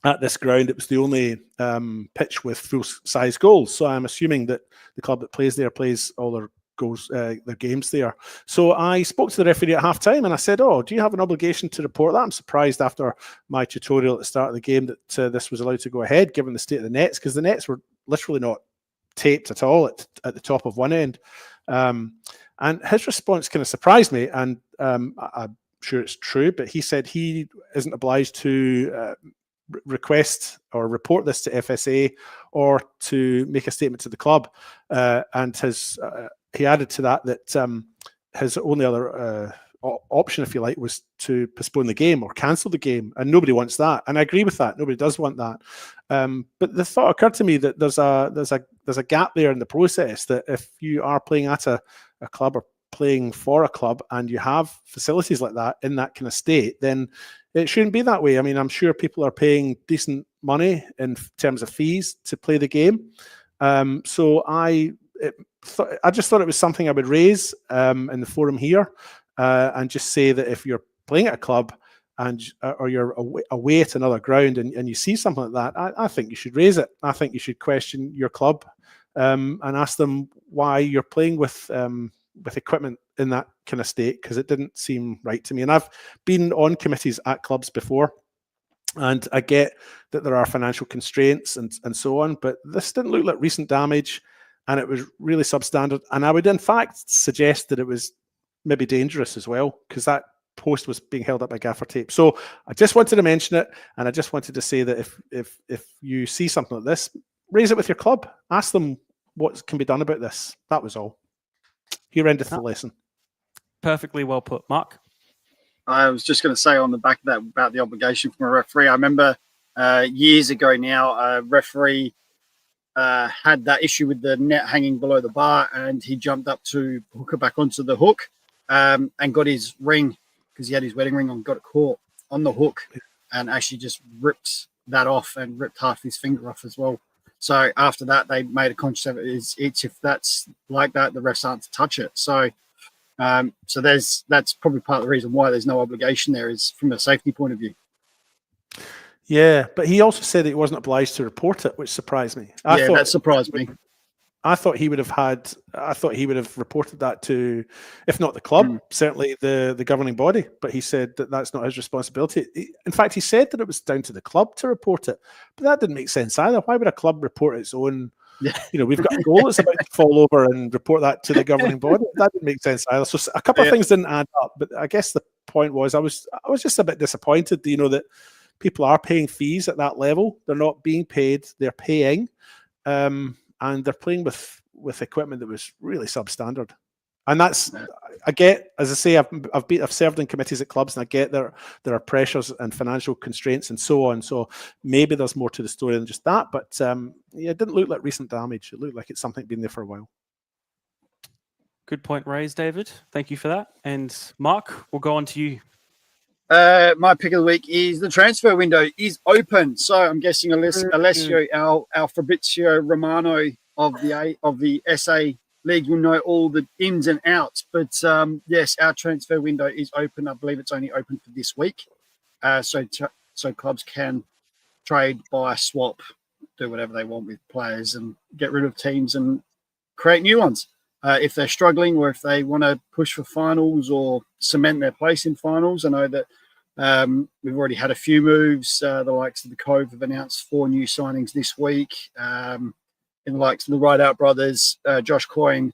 D: at this ground. It was the only pitch with full size goals. So I'm assuming that the club that plays there plays all their goals, their games there. So I spoke to the referee at half time and I said, "Oh, do you have an obligation to report that?" I'm surprised after my tutorial at the start of the game that this was allowed to go ahead, given the state of the nets, because the nets were literally not taped at all at the top of one end. And his response kind of surprised me, and I'm sure it's true, but he said he isn't obliged to request or report this to FSA or to make a statement to the club. And he added to that his only other option, if you like, was to postpone the game or cancel the game, and nobody wants that. And I agree with that. Nobody does want that. But the thought occurred to me that there's a gap there in the process, that if you are playing at a club or playing for a club and you have facilities like that in that kind of state, then it shouldn't be that way. I mean, I'm sure people are paying decent money in terms of fees to play the game. So I just thought it was something I would raise in the forum here, and just say that if you're playing at a club and or you're away at another ground and you see something like that, I think you should raise it. I think you should question your club and ask them why you're playing with equipment in that kind of state, because it didn't seem right to me. And I've been on committees at clubs before, and I get that there are financial constraints and so on, but this didn't look like recent damage. and it was really substandard. And I would, in fact, suggest that it was maybe dangerous as well, because that post was being held up by gaffer tape. So I just wanted to mention it, and I just wanted to say that if you see something like this, raise it with your club. Ask them what can be done about this. That was all. Here endeth the lesson.
A: Perfectly well put, Mark.
E: I was just going to say on the back of that about the obligation from a referee. I remember years ago now, a referee had that issue with the net hanging below the bar, and he jumped up to hook it back onto the hook and got his ring, because he had his wedding ring on, got it caught on the hook, and actually just ripped that off and ripped half his finger off as well. So after that, they made a conscious effort. It's if that's like that, the refs aren't to touch it. So that's probably part of the reason why there's no obligation there, is from a safety point of view.
D: Yeah, but he also said that he wasn't obliged to report it, which surprised me.
E: That surprised me.
D: I thought he would have reported that to, if not the club, certainly the governing body. But he said that that's not his responsibility. In fact, he said that it was down to the club to report it. But that didn't make sense either. Why would a club report its own? You know, we've got a goal that's about to fall over and report that to the governing body. That didn't make sense either. So a couple of things didn't add up. But I guess the point was I was just a bit disappointed, you know, that people are paying fees at that level. They're not being paid. They're paying. And they're playing with equipment that was really substandard. And that's, I get, as I say, I've served in committees at clubs, and I get there are pressures and financial constraints and so on. So maybe there's more to the story than just that. But it didn't look like recent damage. It looked like it's something been there for a while.
A: Good point raised, David. Thank you for that. And Mark, we'll go on to you.
E: My pick of the week is the transfer window is open. So I'm guessing Alessio, our Fabrizio Romano of the SA League will know all the ins and outs. But yes, our transfer window is open. I believe it's only open for this week. So clubs can trade, buy, swap, do whatever they want with players and get rid of teams and create new ones. If they're struggling, or if they want to push for finals or cement their place in finals. I know that we've already had a few moves. The likes of the Cove have announced 4 new signings this week. In the likes of the Rideout brothers, Josh Coyne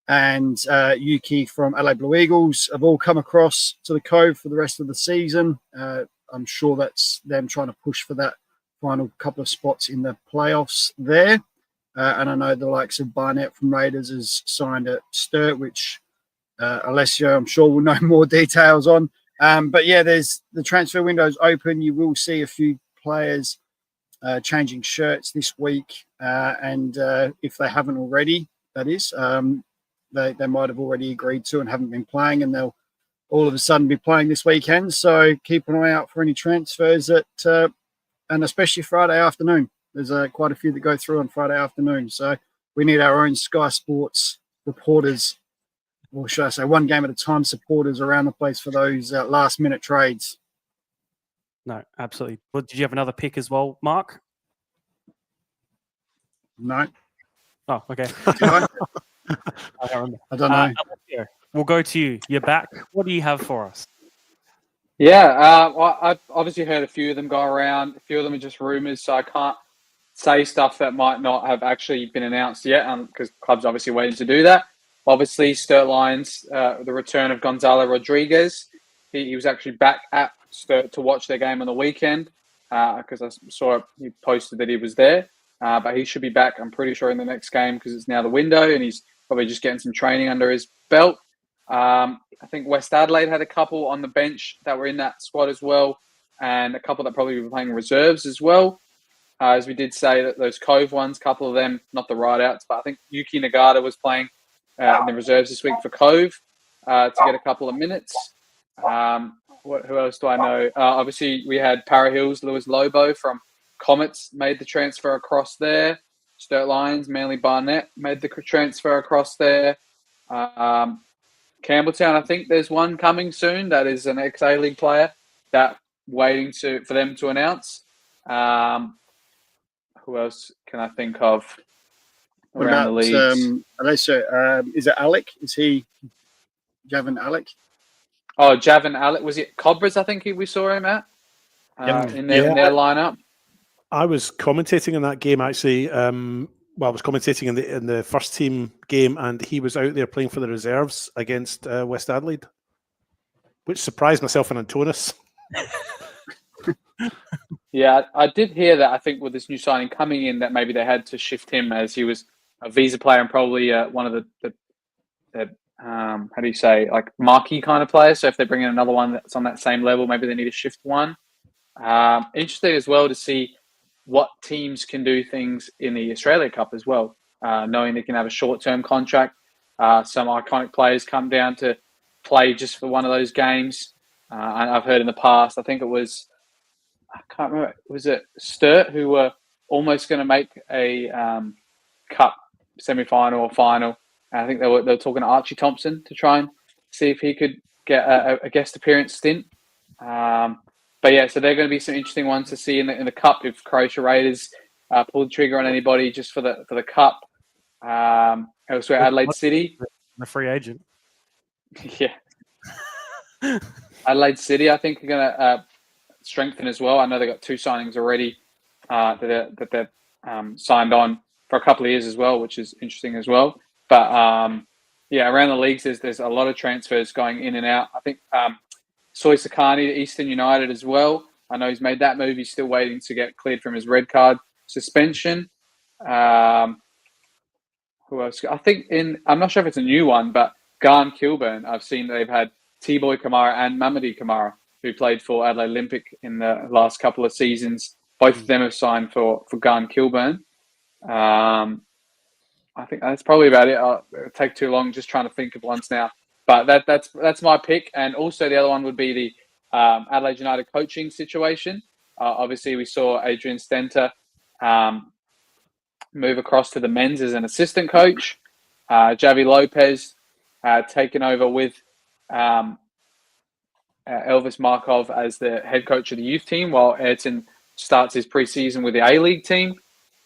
E: and Yuki from LA Blue Eagles have all come across to the Cove for the rest of the season. I'm sure that's them trying to push for that final couple of spots in the playoffs there. And I know the likes of Barnett from Raiders has signed at Sturt, which Alessio, I'm sure, will know more details on. But yeah, there's the transfer window's open. You will see a few players changing shirts this week. And if they haven't already, that is, they might have already agreed to and haven't been playing, and they'll all of a sudden be playing this weekend. So keep an eye out for any transfers and especially Friday afternoon. There's quite a few that go through on Friday afternoon. So we need our own Sky Sports reporters, or should I say one game at a time supporters around the place for those last-minute trades.
A: No, absolutely. Well, did you have another pick as well, Mark?
E: No.
A: Oh, okay.
E: I
A: don't know. We'll go to you. You're back. What do you have for us?
F: Yeah, well, I've obviously heard a few of them go around. A few of them are just rumours, so I can't say stuff that might not have actually been announced yet, because clubs obviously waiting to do that. Obviously, Sturt Lions, the return of Gonzalo Rodriguez. He was actually back at Sturt to watch their game on the weekend, because I saw he posted that he was there. But he should be back, I'm pretty sure, in the next game, because it's now the window, and he's probably just getting some training under his belt. I think West Adelaide had a couple on the bench that were in that squad as well, and a couple that probably were playing reserves as well. As we did say, that those Cove ones, a couple of them, not the Rideouts, but I think Yuki Nagata was playing in the reserves this week for Cove to get a couple of minutes. Who else do I know? Obviously, we had Para Hills, Lewis Lobo from Comets made the transfer across there. Sturt Lions, Manly Barnett made the transfer across there. Campbelltown, I think there's one coming soon that is an ex-A-League player that waiting for them to announce. Who else can I think of around the leagues?
E: Alessio, is it Alec? Is he Javin Alec?
F: Oh, Javin Alec. Was it Cobras, I think we saw him at in their lineup?
D: I was commentating on that game, actually, I was commentating in the first team game, and he was out there playing for the reserves against West Adelaide, which surprised myself and Antonis.
F: Yeah, I did hear that. I think with this new signing coming in, that maybe they had to shift him as he was a visa player and probably one of the how do you say, like marquee kind of players. So if they bring in another one that's on that same level, maybe they need to shift one. Interesting as well to see what teams can do things in the Australia Cup as well, knowing they can have a short-term contract. Some iconic players come down to play just for one of those games. And I've heard in the past, I think it was, I can't remember, was it Sturt who were almost going to make a cup semi-final or final? And I think they were talking to Archie Thompson to try and see if he could get a guest appearance stint. But yeah, so they're going to be some interesting ones to see in the cup if Croatia Raiders pull the trigger on anybody just for the cup. Elsewhere, Adelaide City,
A: the free agent.
F: Yeah, Adelaide City, I think, are going to strengthen as well. I know they got 2 signings already that they've signed on for a couple of years as well, which is interesting as well. But yeah, around the leagues, there's a lot of transfers going in and out. I think Soy Sakani to Eastern United as well. I know he's made that move. He's still waiting to get cleared from his red card suspension. Who else? I think I'm not sure if it's a new one, but Garn Kilburn, I've seen they've had T-Boy Kamara and Mamadi Kamara, who played for Adelaide Olympic in the last couple of seasons. Both of them have signed for Garn Kilburn. I think that's probably about it. It'll take too long just trying to think of ones now. But that's my pick. And also the other one would be the Adelaide United coaching situation. Obviously, we saw Adrian Stenter move across to the men's as an assistant coach. Javi Lopez taken over with Elvis Markov as the head coach of the youth team, while Ayrton starts his preseason with the A-League team.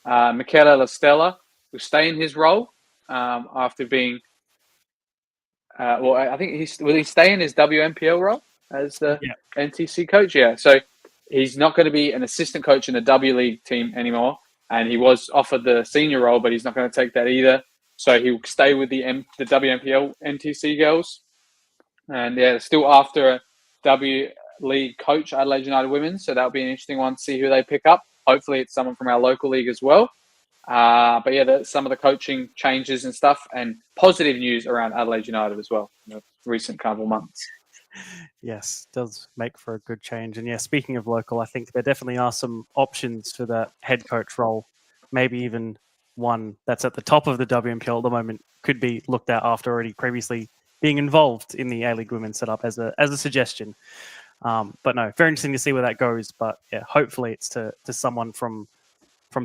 F: Michele La Stella will stay in his role after being... I think will he stay in his WMPL role as the NTC coach? Yeah, so he's not going to be an assistant coach in the W League team anymore, and he was offered the senior role, but he's not going to take that either. So he'll stay with the WMPL NTC girls, and yeah, still after a W League coach, Adelaide United Women. So that'll be an interesting one to see who they pick up. Hopefully, it's someone from our local league as well. But yeah, some of the coaching changes and stuff, and positive news around Adelaide United as well in the recent couple of months.
A: Yes, does make for a good change. And yeah, speaking of local, I think there definitely are some options for that head coach role. Maybe even one that's at the top of the WMPL at the moment could be looked at after already previously being involved in the A-League Women's setup as a suggestion. But no, very interesting to see where that goes. But yeah, hopefully it's to someone from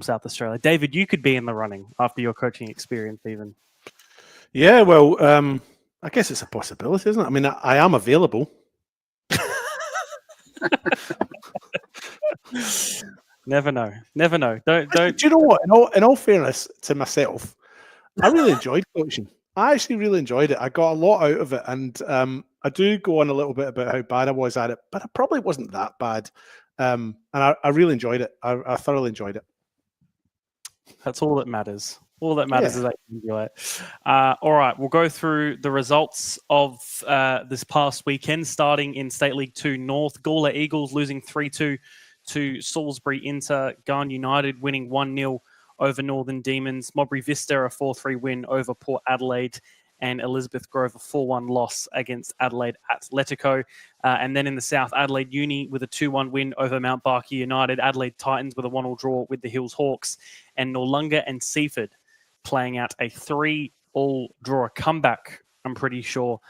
A: South Australia. David, you could be in the running after your coaching experience even.
D: Yeah, well, I guess it's a possibility, isn't it? I mean, I am available.
A: Never know. Don't.
D: Do you know what? In all fairness to myself, I really enjoyed coaching. I actually really enjoyed it. I got a lot out of it, and I do go on a little bit about how bad I was at it, but I probably wasn't that bad. And I really enjoyed it. I thoroughly enjoyed it.
A: That's all that matters. All that matters is that you enjoy it. All right, we'll go through the results of this past weekend, starting in State League 2 North. Gawler Eagles losing 3-2 to Salisbury Inter. Garn United winning 1-0 over Northern Demons. Modbury Vista a 4-3 win over Port Adelaide. And Elizabeth Grove a 4-1 loss against Adelaide Atletico. And then in the South, Adelaide Uni with a 2-1 win over Mount Barker United. Adelaide Titans with a 1-1 draw with the Hills Hawks. And Noarlunga and Seaford playing out a 3-3 draw. Comeback, I'm pretty sure,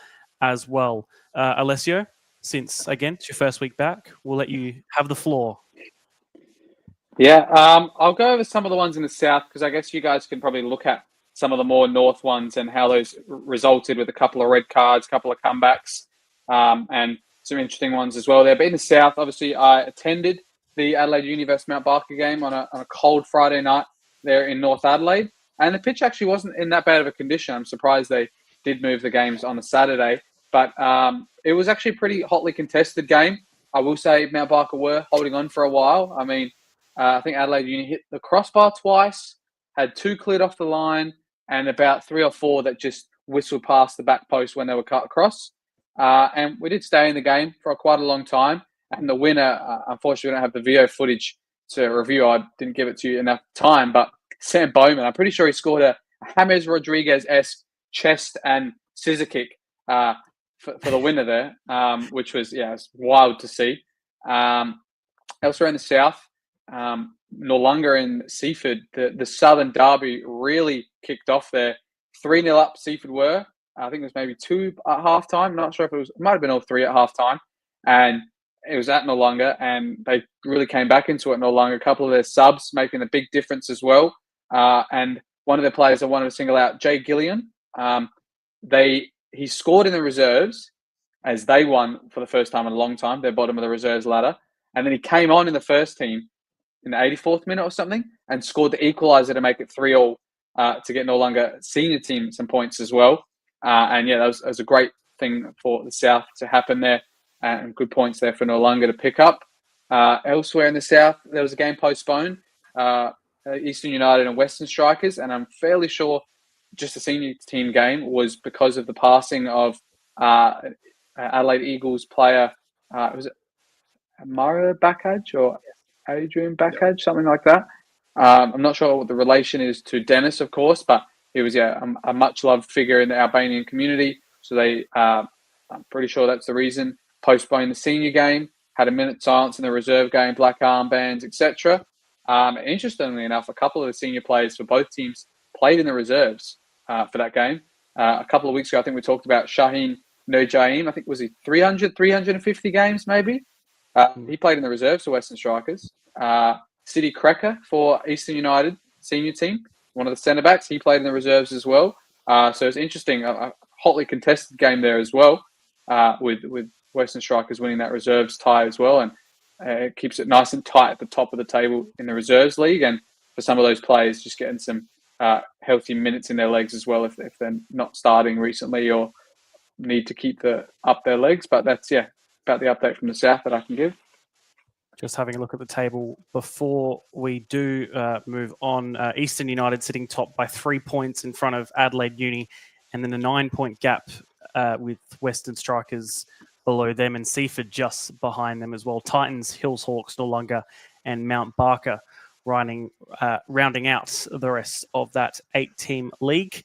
A: as well. Alessio, since, again, it's your first week back, we'll let you have the floor.
F: Yeah, I'll go over some of the ones in the South because I guess you guys can probably look at some of the more North ones and how those resulted with a couple of red cards, a couple of comebacks, and some interesting ones as well there. But in the South, obviously, I attended the Adelaide University Mount Barker game on a cold Friday night there in North Adelaide. And the pitch actually wasn't in that bad of a condition. I'm surprised they did move the games on a Saturday. But it was actually a pretty hotly contested game. I will say Mount Barker were holding on for a while. I mean, I think Adelaide Uni hit the crossbar twice, had 2 cleared off the line and about 3 or 4 that just whistled past the back post when they were cut across. And we did stay in the game for quite a long time. And the winner, unfortunately, we don't have the video footage to review. I didn't give it to you enough time. But Sam Bowman, I'm pretty sure he scored a James Rodriguez-esque chest and scissor kick for the winner there, which was, it's wild to see. Elsewhere in the south, Noarlunga and Seaford, the Southern Derby really kicked off there. 3-0 up Seaford were. I think it was maybe 2 at halftime. Not sure if it might have been all 3 at halftime. And it was at Noarlunga, and they really came back into it. Noarlunga, a couple of their subs making a big difference as well. And one of their players I wanted to single out, Jay Gillian. He scored in the reserves as they won for the first time in a long time. They're bottom of the reserves ladder. And then he came on in the first team in the 84th minute or something and scored the equaliser to make it 3-3 to get Noarlunga senior team some points as well. That was a great thing for the South to happen there, and good points there for Noarlunga to pick up. Elsewhere in the South, there was a game postponed, Eastern United and Western Strikers, and I'm fairly sure just the senior team game was because of the passing of Adelaide Eagles player, was it Mara Bakaj or Adrian Bakaj, something like that. I'm not sure what the relation is to Dennis, of course, but he was a much-loved figure in the Albanian community. So I'm pretty sure that's the reason. Postponed the senior game, had a minute silence in the reserve game, black armbands, etc. Interestingly enough, a couple of the senior players for both teams played in the reserves for that game. A couple of weeks ago, I think we talked about Shaheen Nurjaim. I think was he 350 games maybe? He played in the reserves for Western Strikers. City Krecker for Eastern United senior team, one of the centre-backs. He played in the reserves as well. So it's interesting, a hotly contested game there as well, with Western Strikers winning that reserves tie as well. And it keeps it nice and tight at the top of the table in the reserves league. And for some of those players, just getting some healthy minutes in their legs as well if they're not starting recently or need to keep up their legs. But that's, about the update from the South that I can give.
A: Just having a look at the table before we do move on. Eastern United sitting top by 3 points in front of Adelaide Uni, and then a 9-point gap with Western Strikers below them and Seaford just behind them as well. Titans, Hills Hawks, Noarlunga and Mount Barker rounding out the rest of that 8-team league.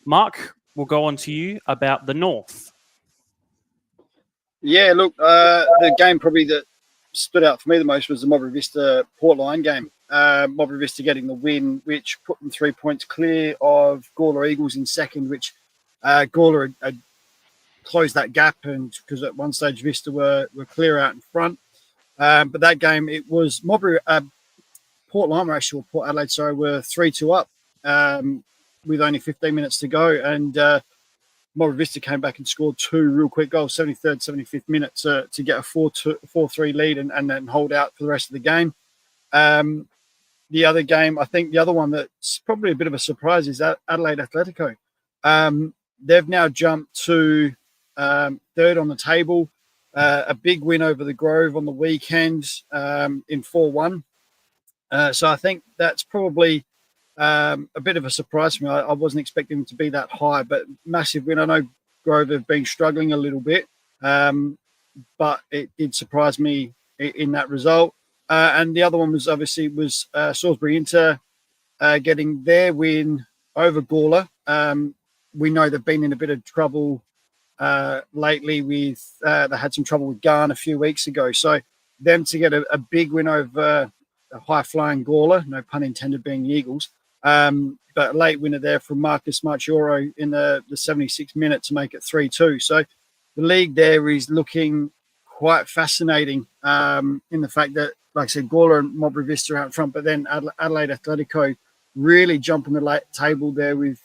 A: Mark, we'll go on to you about the North.
E: Yeah, look, the game probably that stood out for me the most was the Mobry Vista Port Line game. Mobry Vista getting the win, which put them 3 points clear of Gawler Eagles in second, which Gawler had closed that gap, and because at one stage Vista were clear out in front. But that game, it was Port Line were actually, Port Adelaide, sorry, were 3-2 up with only 15 minutes to go, and Mobry Vista came back and scored 2 real quick goals, 73rd, 75th minute to get a 4-3 lead and then hold out for the rest of the game. The other game, I think the other one that's probably a bit of a surprise is Adelaide Atletico. They've now jumped to third on the table. A big win over the Grove on the weekend in 4-1. So I think that's probably a bit of a surprise for me. I wasn't expecting them to be that high, but massive win. I know Grove have been struggling a little bit, but it did surprise me in that result. And the other one was obviously Salisbury Inter getting their win over Gawler. We know they've been in a bit of trouble lately with they had some trouble with Garn a few weeks ago. So them to get a big win over a high-flying Gawler, no pun intended, being the Eagles. But a late winner there from Marcus Marchioro in the 76th minute to make it 3-2. So the league there is looking quite fascinating in the fact that, like I said, Gawler and Mobry Vista out front, but then Adelaide Atletico really jumping the late table there with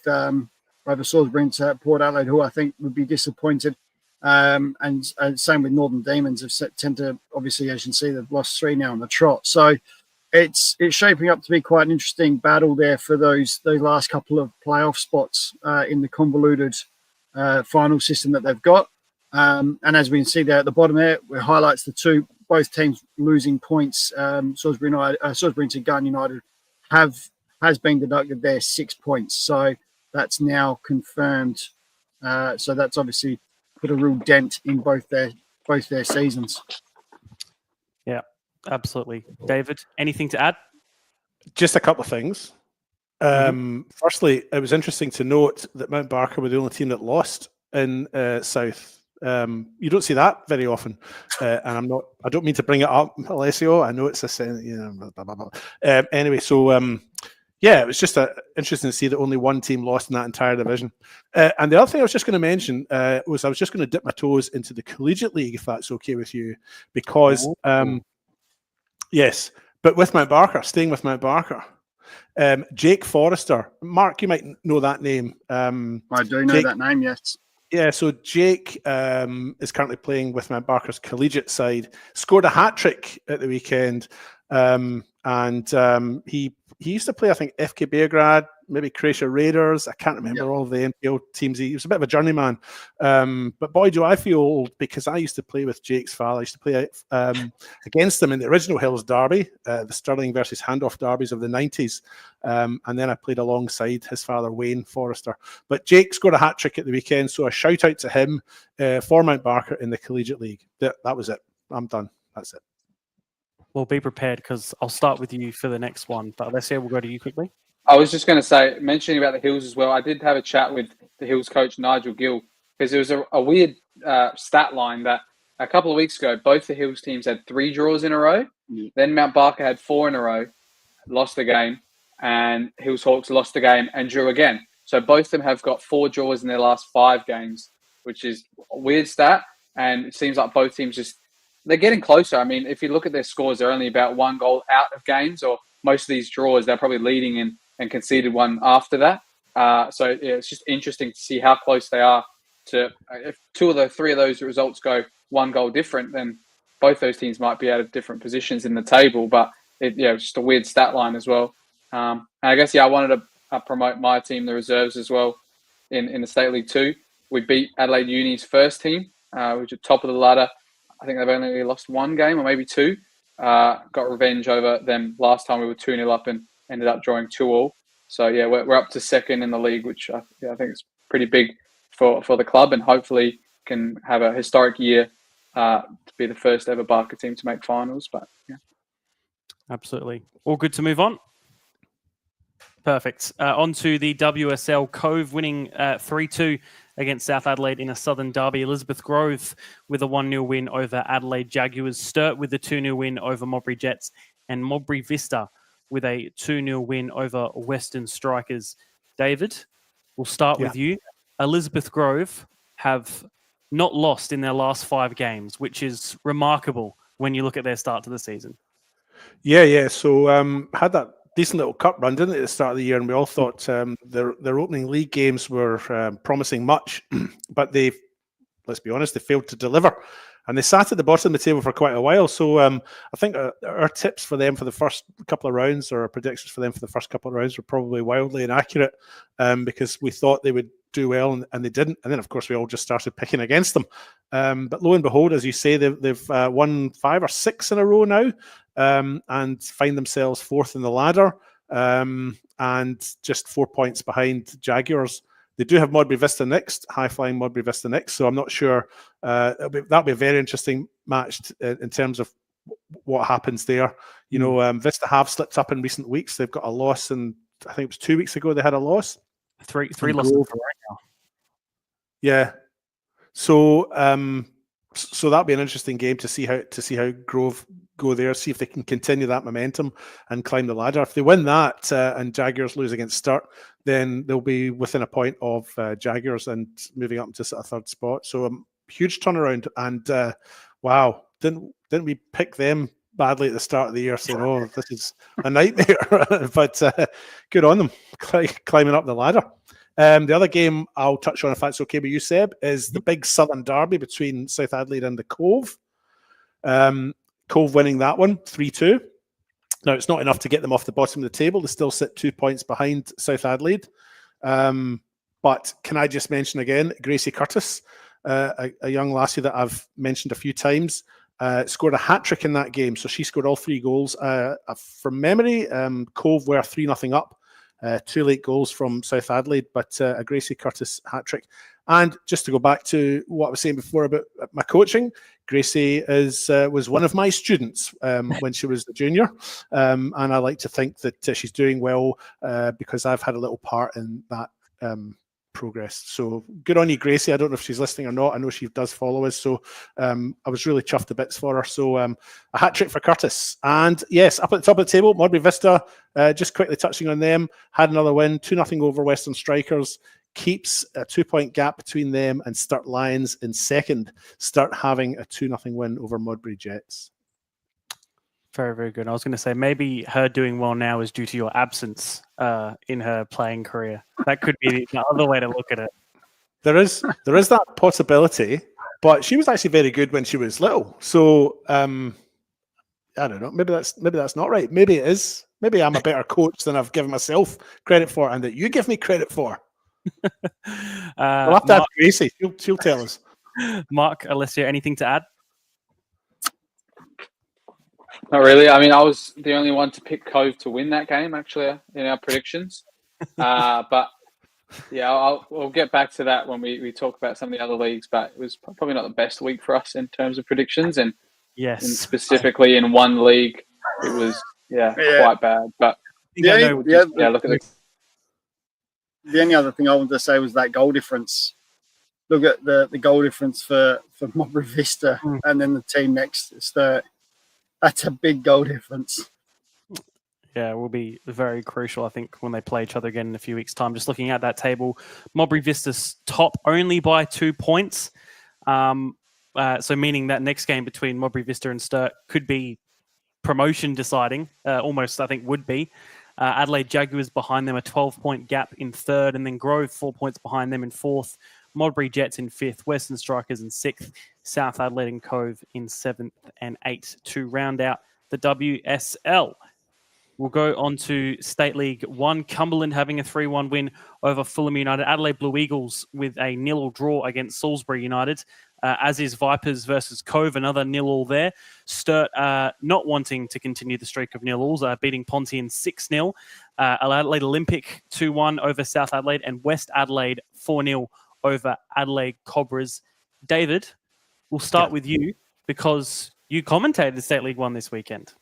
E: over Salisbury into Port Adelaide, who I think would be disappointed. And same with Northern Demons, have tend to, obviously, as you can see, they've lost 3 now on the trot. So it's shaping up to be quite an interesting battle there for those last couple of playoff spots in the convoluted final system that they've got. And as we can see there at the bottom there, it highlights both teams losing points. Salisbury United, Gun United have has been deducted there 6 points. So that's now confirmed. So that's obviously put a real dent in both their seasons.
A: Yeah, absolutely. David, anything to add?
D: Just a couple of things. Firstly, it was interesting to note that Mount Barker were the only team that lost in South. You don't see that very often, and I don't mean to bring it up, Alessio. I know it's blah, blah, blah. Anyway, so yeah, it was just interesting to see that only one team lost in that entire division. And the other thing I was just going to mention was I was just going to dip my toes into the collegiate league, if that's okay with you, because yes, but with Mount Barker, staying with Mount Barker. Jake Forrester. Mark, you might know that name.
E: I do know that name, yes.
D: Yeah, so Jake is currently playing with Mount Barker's collegiate side. Scored a hat-trick at the weekend. He used to play, I think, FK Beograd, maybe Croatia Raiders. I can't remember all the NPL teams. He was a bit of a journeyman. But boy, do I feel old, because I used to play with Jake's father. I used to play against him in the original Hills Derby, the Stirling versus Handoff derbies of the 90s. And then I played alongside his father, Wayne Forrester. But Jake scored a hat-trick at the weekend, so a shout-out to him for Mount Barker in the Collegiate League. That was it. I'm done. That's it.
A: Well, be prepared, because I'll start with you for the next one. But Alessio, we'll go to you quickly.
F: I was just going to say, mentioning about the Hills as well, I did have a chat with the Hills coach, Nigel Gill, because there was a weird stat line that a couple of weeks ago, both the Hills teams had 3 draws in a row. Then Mount Barker had 4 in a row, lost the game, and Hills Hawks lost the game and drew again. So both of them have got 4 draws in their last 5 games, which is a weird stat. And it seems like both teams they're getting closer. I mean, if you look at their scores, they're only about 1 goal out of games, or most of these draws, they're probably leading in and conceded one after that. So yeah, it's just interesting to see how close they are to. If 2 of the 3 of those results go 1 goal different, then both those teams might be out of different positions in the table. But it's just a weird stat line as well. And I guess I wanted to promote my team, the reserves, as well in the State League 2. We beat Adelaide Uni's first team, which are top of the ladder. I think they've only lost 1 game or maybe 2. Got revenge over them last time. We were 2-0 up and ended up drawing 2-2. So yeah, we're up to second in the league, which I think is pretty big for the club, and hopefully can have a historic year to be the first ever Barker team to make finals. But yeah,
A: absolutely. All good to move on. Perfect. On to the WSL. Cove winning 3-2 against South Adelaide in a Southern derby. Elizabeth Grove with a 1-0 win over Adelaide Jaguars. Sturt with a 2-0 win over Modbury Jets. And Modbury Vista with a 2-0 win over Western Strikers. David, we'll start with you. Elizabeth Grove have not lost in their last 5 games, which is remarkable when you look at their start to the season.
D: Yeah. So had that decent little cup run, didn't it, at the start of the year, and we all thought their opening league games were promising much, but let's be honest, they failed to deliver, and they sat at the bottom of the table for quite a while. So I think our tips for them for the first couple of rounds, or our predictions for them for the first couple of rounds, were probably wildly inaccurate, because we thought they would do well, and they didn't. And then, of course, we all just started picking against them. But lo and behold, as you say, they've won 5 or 6 in a row now, and find themselves 4th in the ladder, and just 4 points behind Jaguars. They do have Modbury Vista next, high-flying Modbury Vista next, so I'm not sure. That'll be a very interesting match in terms of what happens there. You know, Vista have slipped up in recent weeks. They've got a loss, and I think it was 2 weeks ago they had a loss.
A: Three losses right now.
D: Yeah. So that'll be an interesting game to see how Grove go there, see if they can continue that momentum and climb the ladder. If they win that and Jaguars lose against Sturt, then they'll be within a point of Jaguars and moving up into a 3rd spot. So huge turnaround, and wow, didn't we pick them badly at the start of the year, saying, "Oh, this is a nightmare," but good on them climbing up the ladder. The other game I'll touch on, if that's okay with you, Seb, is the big Southern derby between South Adelaide and the Cove. Cove winning that one 3-2. Now, it's not enough to get them off the bottom of the table. They still sit 2 points behind South Adelaide. But can I just mention again, Gracie Curtis, a young lassie that I've mentioned a few times, scored a hat-trick in that game. So she scored all 3 goals. From memory, Cove were 3-0 up 2 late goals from South Adelaide, but a Gracie Curtis hat-trick. And just to go back to what I was saying before about my coaching, Gracie was one of my students when she was a junior, and I like to think that she's doing well because I've had a little part in that progress. So good on you, Gracie. I don't know if she's listening or not. I know she does follow us, so I was really chuffed to bits for her. So a hat trick for Curtis. And yes, up at the top of the table, Modbury Vista, just quickly touching on them, had another win, 2-0 over Western Strikers. Keeps a 2-point gap between them and Sturt Lions in second. Sturt having a 2-0 win over Modbury Jets.
A: Very, very good. I was going to say maybe her doing well now is due to your absence in her playing career. That could be the other way to look at it.
D: There is that possibility, but she was actually very good when she was little. So I don't know. Maybe that's not right. Maybe it is. Maybe I'm a better coach than I've given myself credit for, and that you give me credit for. We'll have to ask Gracie. She'll tell us.
A: Mark, Alessia, anything to add?
F: Not really. I mean, I was the only one to pick Cove to win that game, actually, in our predictions. But yeah, we'll get back to that when we talk about some of the other leagues. But it was probably not the best week for us in terms of predictions, and
A: yes,
F: and specifically in one league, it was quite bad. But
E: look at
F: it.
E: The only other thing I wanted to say was that goal difference. Look at the goal difference for Modbury Vista and then the team next. That's a big goal difference.
A: Yeah, it will be very crucial, I think, when they play each other again in a few weeks' time. Just looking at that table, Modbury Vista's top only by 2 points. So meaning that next game between Modbury Vista and Sturt could be promotion deciding, almost I think would be. Adelaide Jaguars behind them, a 12-point gap in third, and then Grove 4 points behind them in fourth. Modbury Jets in fifth, Western Strikers in sixth, South Adelaide and Cove in seventh and eighth to round out the WSL. We'll go on to State League 1. Cumberland having a 3-1 win over Fulham United. Adelaide Blue Eagles with a 0-0 draw against Salisbury United, as is Vipers versus Cove, another 0-0 there. Sturt not wanting to continue the streak of 0-0s, beating Pontian 6-0. Adelaide Olympic 2-1 over South Adelaide, and West Adelaide 4-0 over Adelaide Cobras. David, we'll start with you because you commentated State League 1 this weekend.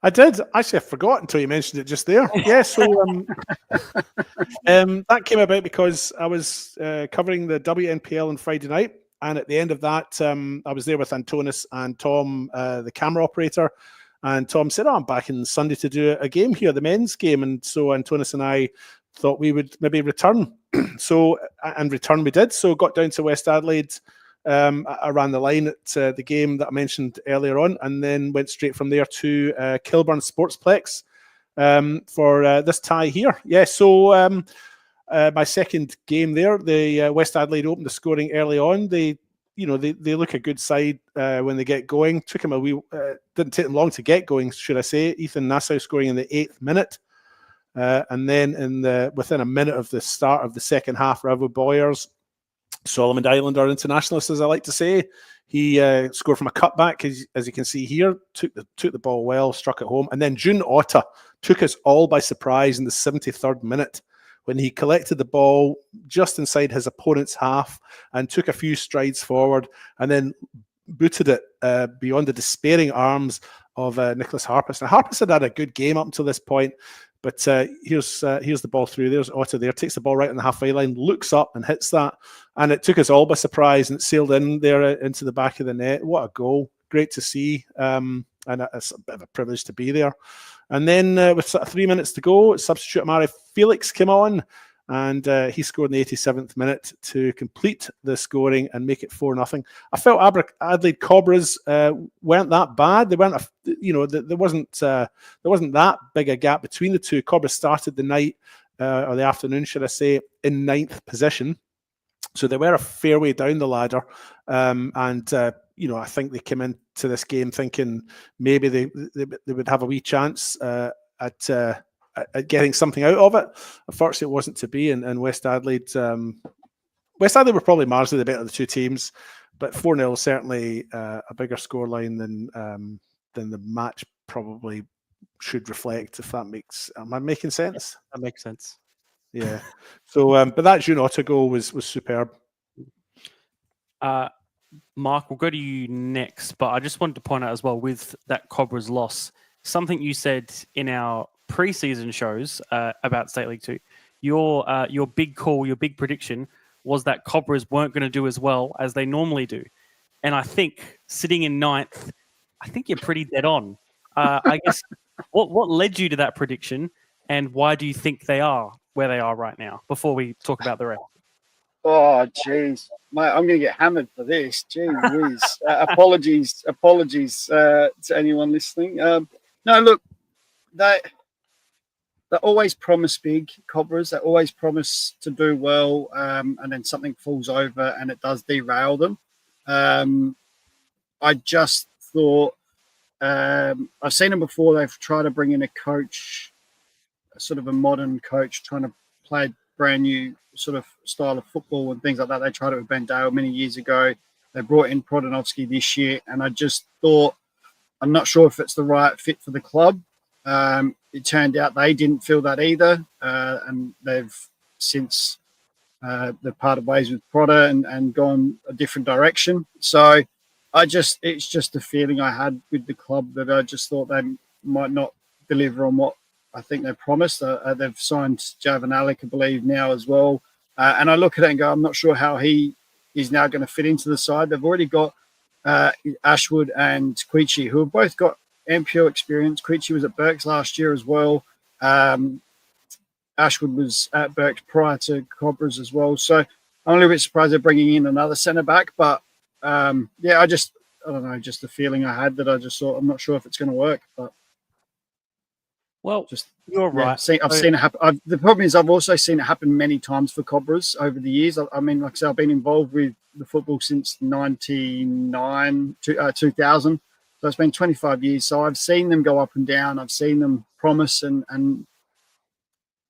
D: I did. Actually, I forgot until you mentioned it just there. Yeah, so that came about because I was covering the WNPL on Friday night, and at the end of that, I was there with Antonis and Tom, the camera operator, and Tom said, I'm back on Sunday to do a game here, the men's game, and so Antonis and I thought we would maybe return. And return we did, so got down to West Adelaide. I ran the line at the game that I mentioned earlier on, and then went straight from there to Kilburn Sportsplex for this tie here. Yeah, so my second game there, the West Adelaide opened the scoring early on. They look a good side when they get going. Took them didn't take them long to get going, should I say. Ethan Nassau scoring in the 8th minute. And then within a minute of the start of the second half, Ravo Boyers, Solomon Islander internationalist, as I like to say, he scored from a cutback, as you can see here, took the ball well, struck it home. And then June Otta took us all by surprise in the 73rd minute when he collected the ball just inside his opponent's half and took a few strides forward and then booted it beyond the despairing arms of Nicholas Harpus. Now, Harpus had a good game up until this point, but here's the ball through. There's Otta there, takes the ball right on the halfway line, looks up and hits that. And it took us all by surprise, and it sailed in there into the back of the net. What a goal. Great to see. And it's a bit of a privilege to be there. And then with 3 minutes to go, substitute Amari Felix came on, and he scored in the 87th minute to complete the scoring and make it 4-0. I felt Adelaide Cobras weren't that bad. They weren't, there wasn't that big a gap between the two. Cobras started the night or the afternoon, should I say, in 9th position, so they were a fair way down the ladder. I think they came into this game thinking maybe they would have a wee chance at getting something out of it. Unfortunately, it wasn't to be, and West Adelaide were probably marginally the better of the two teams, but 4-0 certainly a bigger scoreline than the match probably should reflect. If that am I making sense?
A: That makes sense.
D: Yeah. So, but that June Otta goal was superb.
A: Mark, we'll go to you next, but I just wanted to point out as well with that Cobras loss, something you said in our preseason shows about State League 2. Your big call, your big prediction was that Cobras weren't going to do as well as they normally do. And I think sitting in ninth, I think you're pretty dead on. I guess what led you to that prediction, and why do you think they are where they are right now? Before we talk about the rest.
E: Oh, jeez, mate, I'm going to get hammered for this. Gee whiz. Apologies to anyone listening. No, look, they always promise big, Cobras. They always promise to do well, and then something falls over and it does derail them. I just thought I've seen them before. They've tried to bring in a coach, sort of a modern coach, trying to play a brand new sort of style of football and things like that. They tried it with Ben Dale many years ago. They brought in Prodanovsky this year, and I just thought, I'm not sure if it's the right fit for the club. It turned out they didn't feel that either, and they've since they've parted ways with Prada and gone a different direction. So it's just a feeling I had with the club that I just thought they might not deliver on what I think they promised. They've signed Javan Alec, I believe, now as well. And I look at it and go, I'm not sure how he is now going to fit into the side. They've already got Ashwood and Quiche, who have both got MPO experience. Quiche was at Berks last year as well. Ashwood was at Berks prior to Cobras as well. So I'm a little bit surprised they're bringing in another centre-back. But, I don't know, just the feeling I had that I just thought, I'm not sure if it's going to work. But
A: well, you're right.
E: I've seen it happen. The problem is I've also seen it happen many times for Cobras over the years. I mean, like I said, I've been involved with the football since 2000. So it's been 25 years. So I've seen them go up and down. I've seen them promise and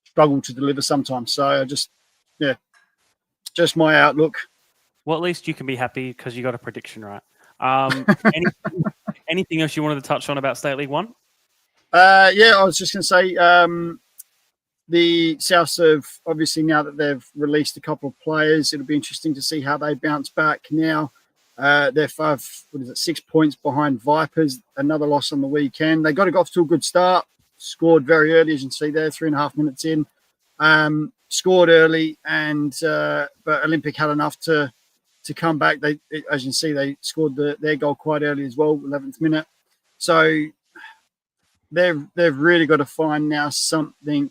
E: struggle to deliver sometimes. So I just my outlook.
A: Well, at least you can be happy because you got a prediction right. Anything else you wanted to touch on about State League 1?
E: I was just going to say the Souths have obviously, now that they've released a couple of players, it'll be interesting to see how they bounce back now. They're 6 points behind Vipers, another loss on the weekend. They got off to a good start, scored very early, as you can see there, 3.5 minutes in. Scored early, but Olympic had enough to come back. As you can see, they scored their goal quite early as well, 11th minute. So they've really got to find now something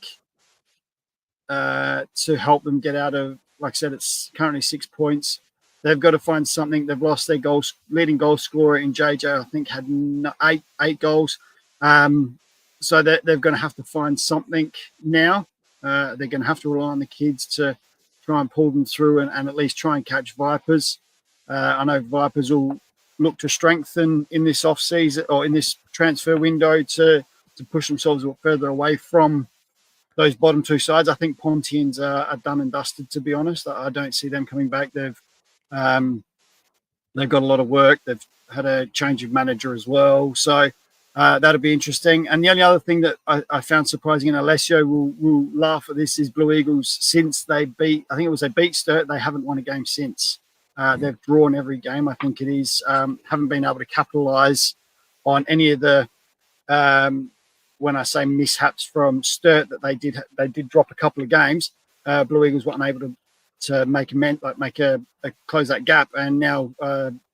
E: to help them get out of, like I said, it's currently 6 points. They've got to find something. They've lost their leading goal scorer in JJ, I think, had eight goals. So they're going to have to find something now. They're going to have to rely on the kids to try and pull them through and at least try and catch Vipers. I know Vipers will look to strengthen in this off-season or in this transfer window to push themselves a bit further away from those bottom two sides. I think Pontians are done and dusted, to be honest. I don't see them coming back. They've got a lot of work. They've had a change of manager as well. So that'll be interesting. And the only other thing that I found surprising, and Alessio will laugh at this, is Blue Eagles, since they beat Sturt, they haven't won a game since. They've drawn every game, I think it is. Haven't been able to capitalise on any of the, when I say mishaps from Sturt, that they did drop a couple of games. Blue Eagles weren't able to make close that gap, and now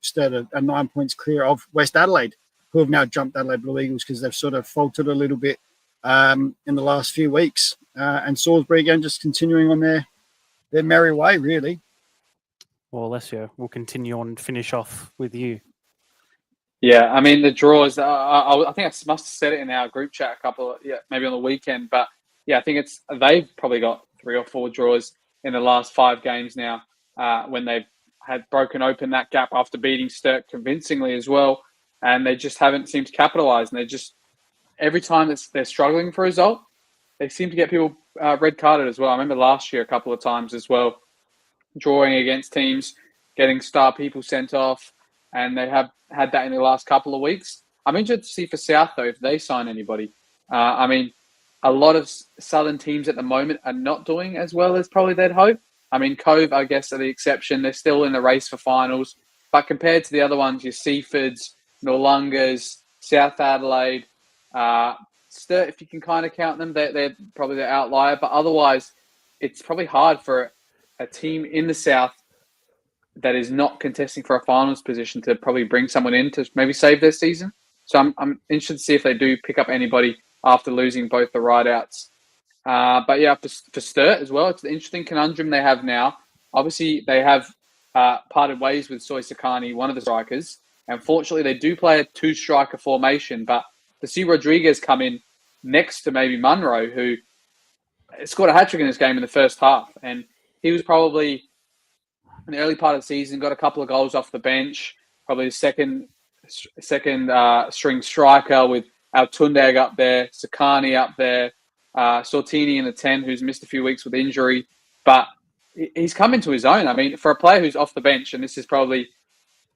E: Sturt are 9 points clear of West Adelaide, who have now jumped Adelaide Blue Eagles because they've sort of faltered a little bit in the last few weeks. And Salisbury again just continuing on their merry way, really. Well,
A: Alessio, we'll continue on and finish off with you.
F: Yeah, I mean, the draws, I think I must have said it in our group chat maybe on the weekend, but yeah, I think they've probably got 3 or 4 draws in the last 5 games now, when they've had broken open that gap after beating Sturt convincingly as well, and they just haven't seemed to capitalise. And they just, every time they're struggling for a result, they seem to get people red carded as well. I remember last year a couple of times as well, drawing against teams, getting star people sent off, and they have had that in the last couple of weeks. I'm interested to see for South, though, if they sign anybody. I mean, a lot of Southern teams at the moment are not doing as well as probably they'd hope. I mean, Cove, I guess, are the exception. They're still in the race for finals. But compared to the other ones, your Seafords, Noarlungas, South Adelaide, Sturt, if you can kind of count them, they're probably the outlier. But otherwise, it's probably hard for a team in the South that is not contesting for a finals position to probably bring someone in to maybe save their season. So I'm interested to see if they do pick up anybody after losing both the rideouts. But yeah, for Sturt as well, it's an interesting conundrum they have now. Obviously, they have parted ways with Soy Sakani, one of the strikers. Unfortunately, they do play a two-striker formation, but to see Rodriguez come in next to maybe Munro, who scored a hat-trick in this game in the first half, and he was probably in the early part of the season, got a couple of goals off the bench, probably the second string striker with Altundag up there, Sakani up there, Sortini in the 10, who's missed a few weeks with injury. But he's come into his own. I mean, for a player who's off the bench, and this is probably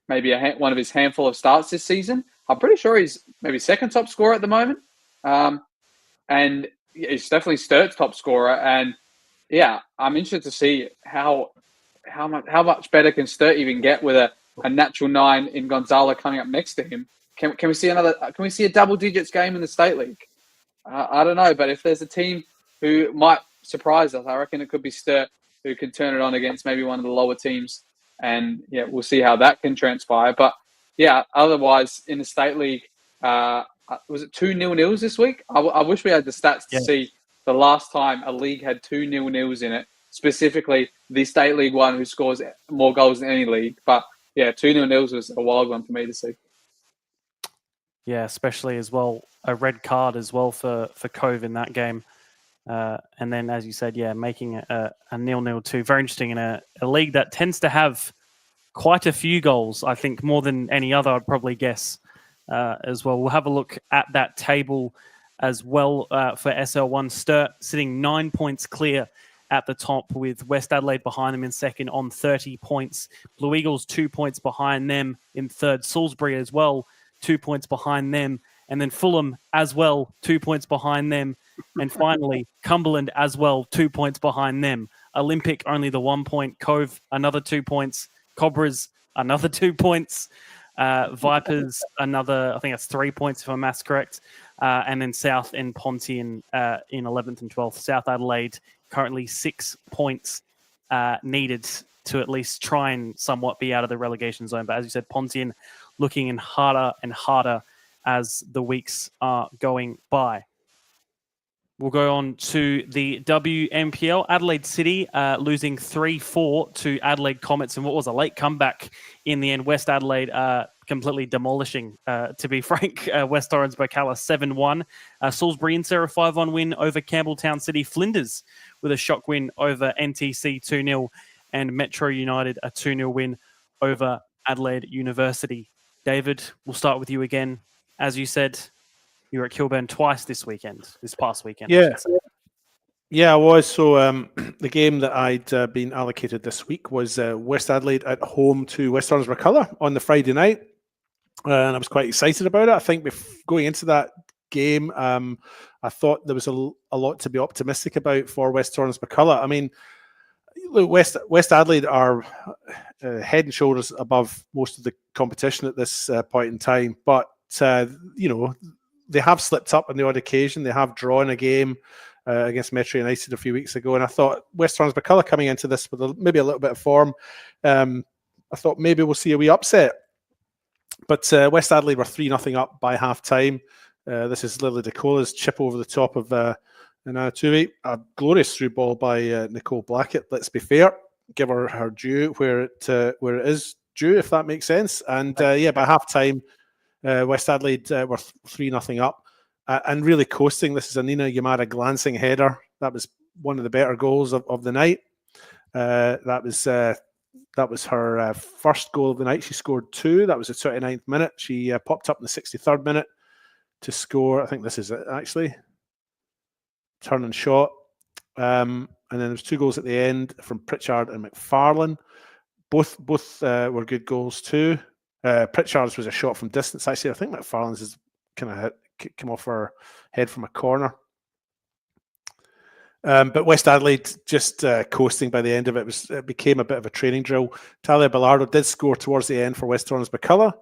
F: maybe one of his handful of starts this season, I'm pretty sure he's maybe second top scorer at the moment. And he's definitely Sturt's top scorer. And yeah, I'm interested to see how much better can Sturt even get with a natural 9 in Gonzalo coming up next to him? Can we see a double digits game in the State League? I don't know, but if there's a team who might surprise us, I reckon it could be Sturt, who can turn it on against maybe one of the lower teams. And yeah, we'll see how that can transpire. But yeah, otherwise in the State League, was it 2 0-0s this week? I wish we had the stats to see the last time a league had 2 0-0s in it. Specifically, the State League one, who scores more goals than any league. But yeah, 2 0-0s was a wild one for me to see.
A: Yeah, especially as well, a red card as well for Cove in that game. And then, as you said, yeah, making a 0-0 too. Very interesting in a league that tends to have quite a few goals, I think, more than any other, I'd probably guess, as well. We'll have a look at that table as well for SL1. Sturt sitting 9 points clear at the top, with West Adelaide behind them in second on 30 points. Blue Eagles 2 points behind them in third. Salisbury as well, 2 points behind them. And then Fulham as well, 2 points behind them. And finally, Cumberland as well, 2 points behind them. Olympic only the 1 point. Cove, another 2 points. Cobras, another 2 points. Vipers, another, I think that's 3 points if my math's correct. And then South and Pontian in 11th and 12th. South Adelaide, currently 6 points needed to at least try and somewhat be out of the relegation zone. But as you said, Pontian looking in harder and harder as the weeks are going by. We'll go on to the WMPL. Adelaide City losing 3-4 to Adelaide Comets in what was a late comeback in the end. West Adelaide completely demolishing, to be frank, West Orange Bocala 7-1. Salisbury Inter a 5-1 win over Campbelltown City. Flinders with a shock win over NTC 2-0. And Metro United a 2-0 win over Adelaide University. David, we'll start with you again. As you said, you were at Kilburn twice this past weekend.
D: Yeah, I was. So the game that I'd been allocated this week was West Adelaide at home to West Orange McCullough on the Friday night. And I was quite excited about it. I think going into that game, I thought there was a lot to be optimistic about for West Orange McCullough. I mean, look, West Adelaide are head and shoulders above most of the competition at this point in time. But, they have slipped up on the odd occasion. They have drawn a game against Metro United a few weeks ago. And I thought West Orange McCullough coming into this with maybe a little bit of form, I thought maybe we'll see a wee upset. But West Adelaide were 3-0 up by half-time. This is Lily DeCola's chip over the top of Inatui. A glorious through ball by Nicole Blackett. Let's be fair. Give her due where it is due, if that makes sense. And by half-time, West Adelaide were 3-0 up and really coasting. This is a Nina Yamada glancing header. That was one of the better goals of the night. That was her first goal of the night. She scored 2. That was the 29th minute. She popped up in the 63rd minute to score. I think this is it, actually. Turn and shot. And then there's 2 goals at the end from Pritchard and McFarlane. Both were good goals too. Pritchard's was a shot from distance. Actually, I think McFarlane's is kind come off her head from a corner. But West Adelaide just coasting by the end of it. It became a bit of a training drill. Talia Bilardo did score towards the end for West Torrens-McCullough,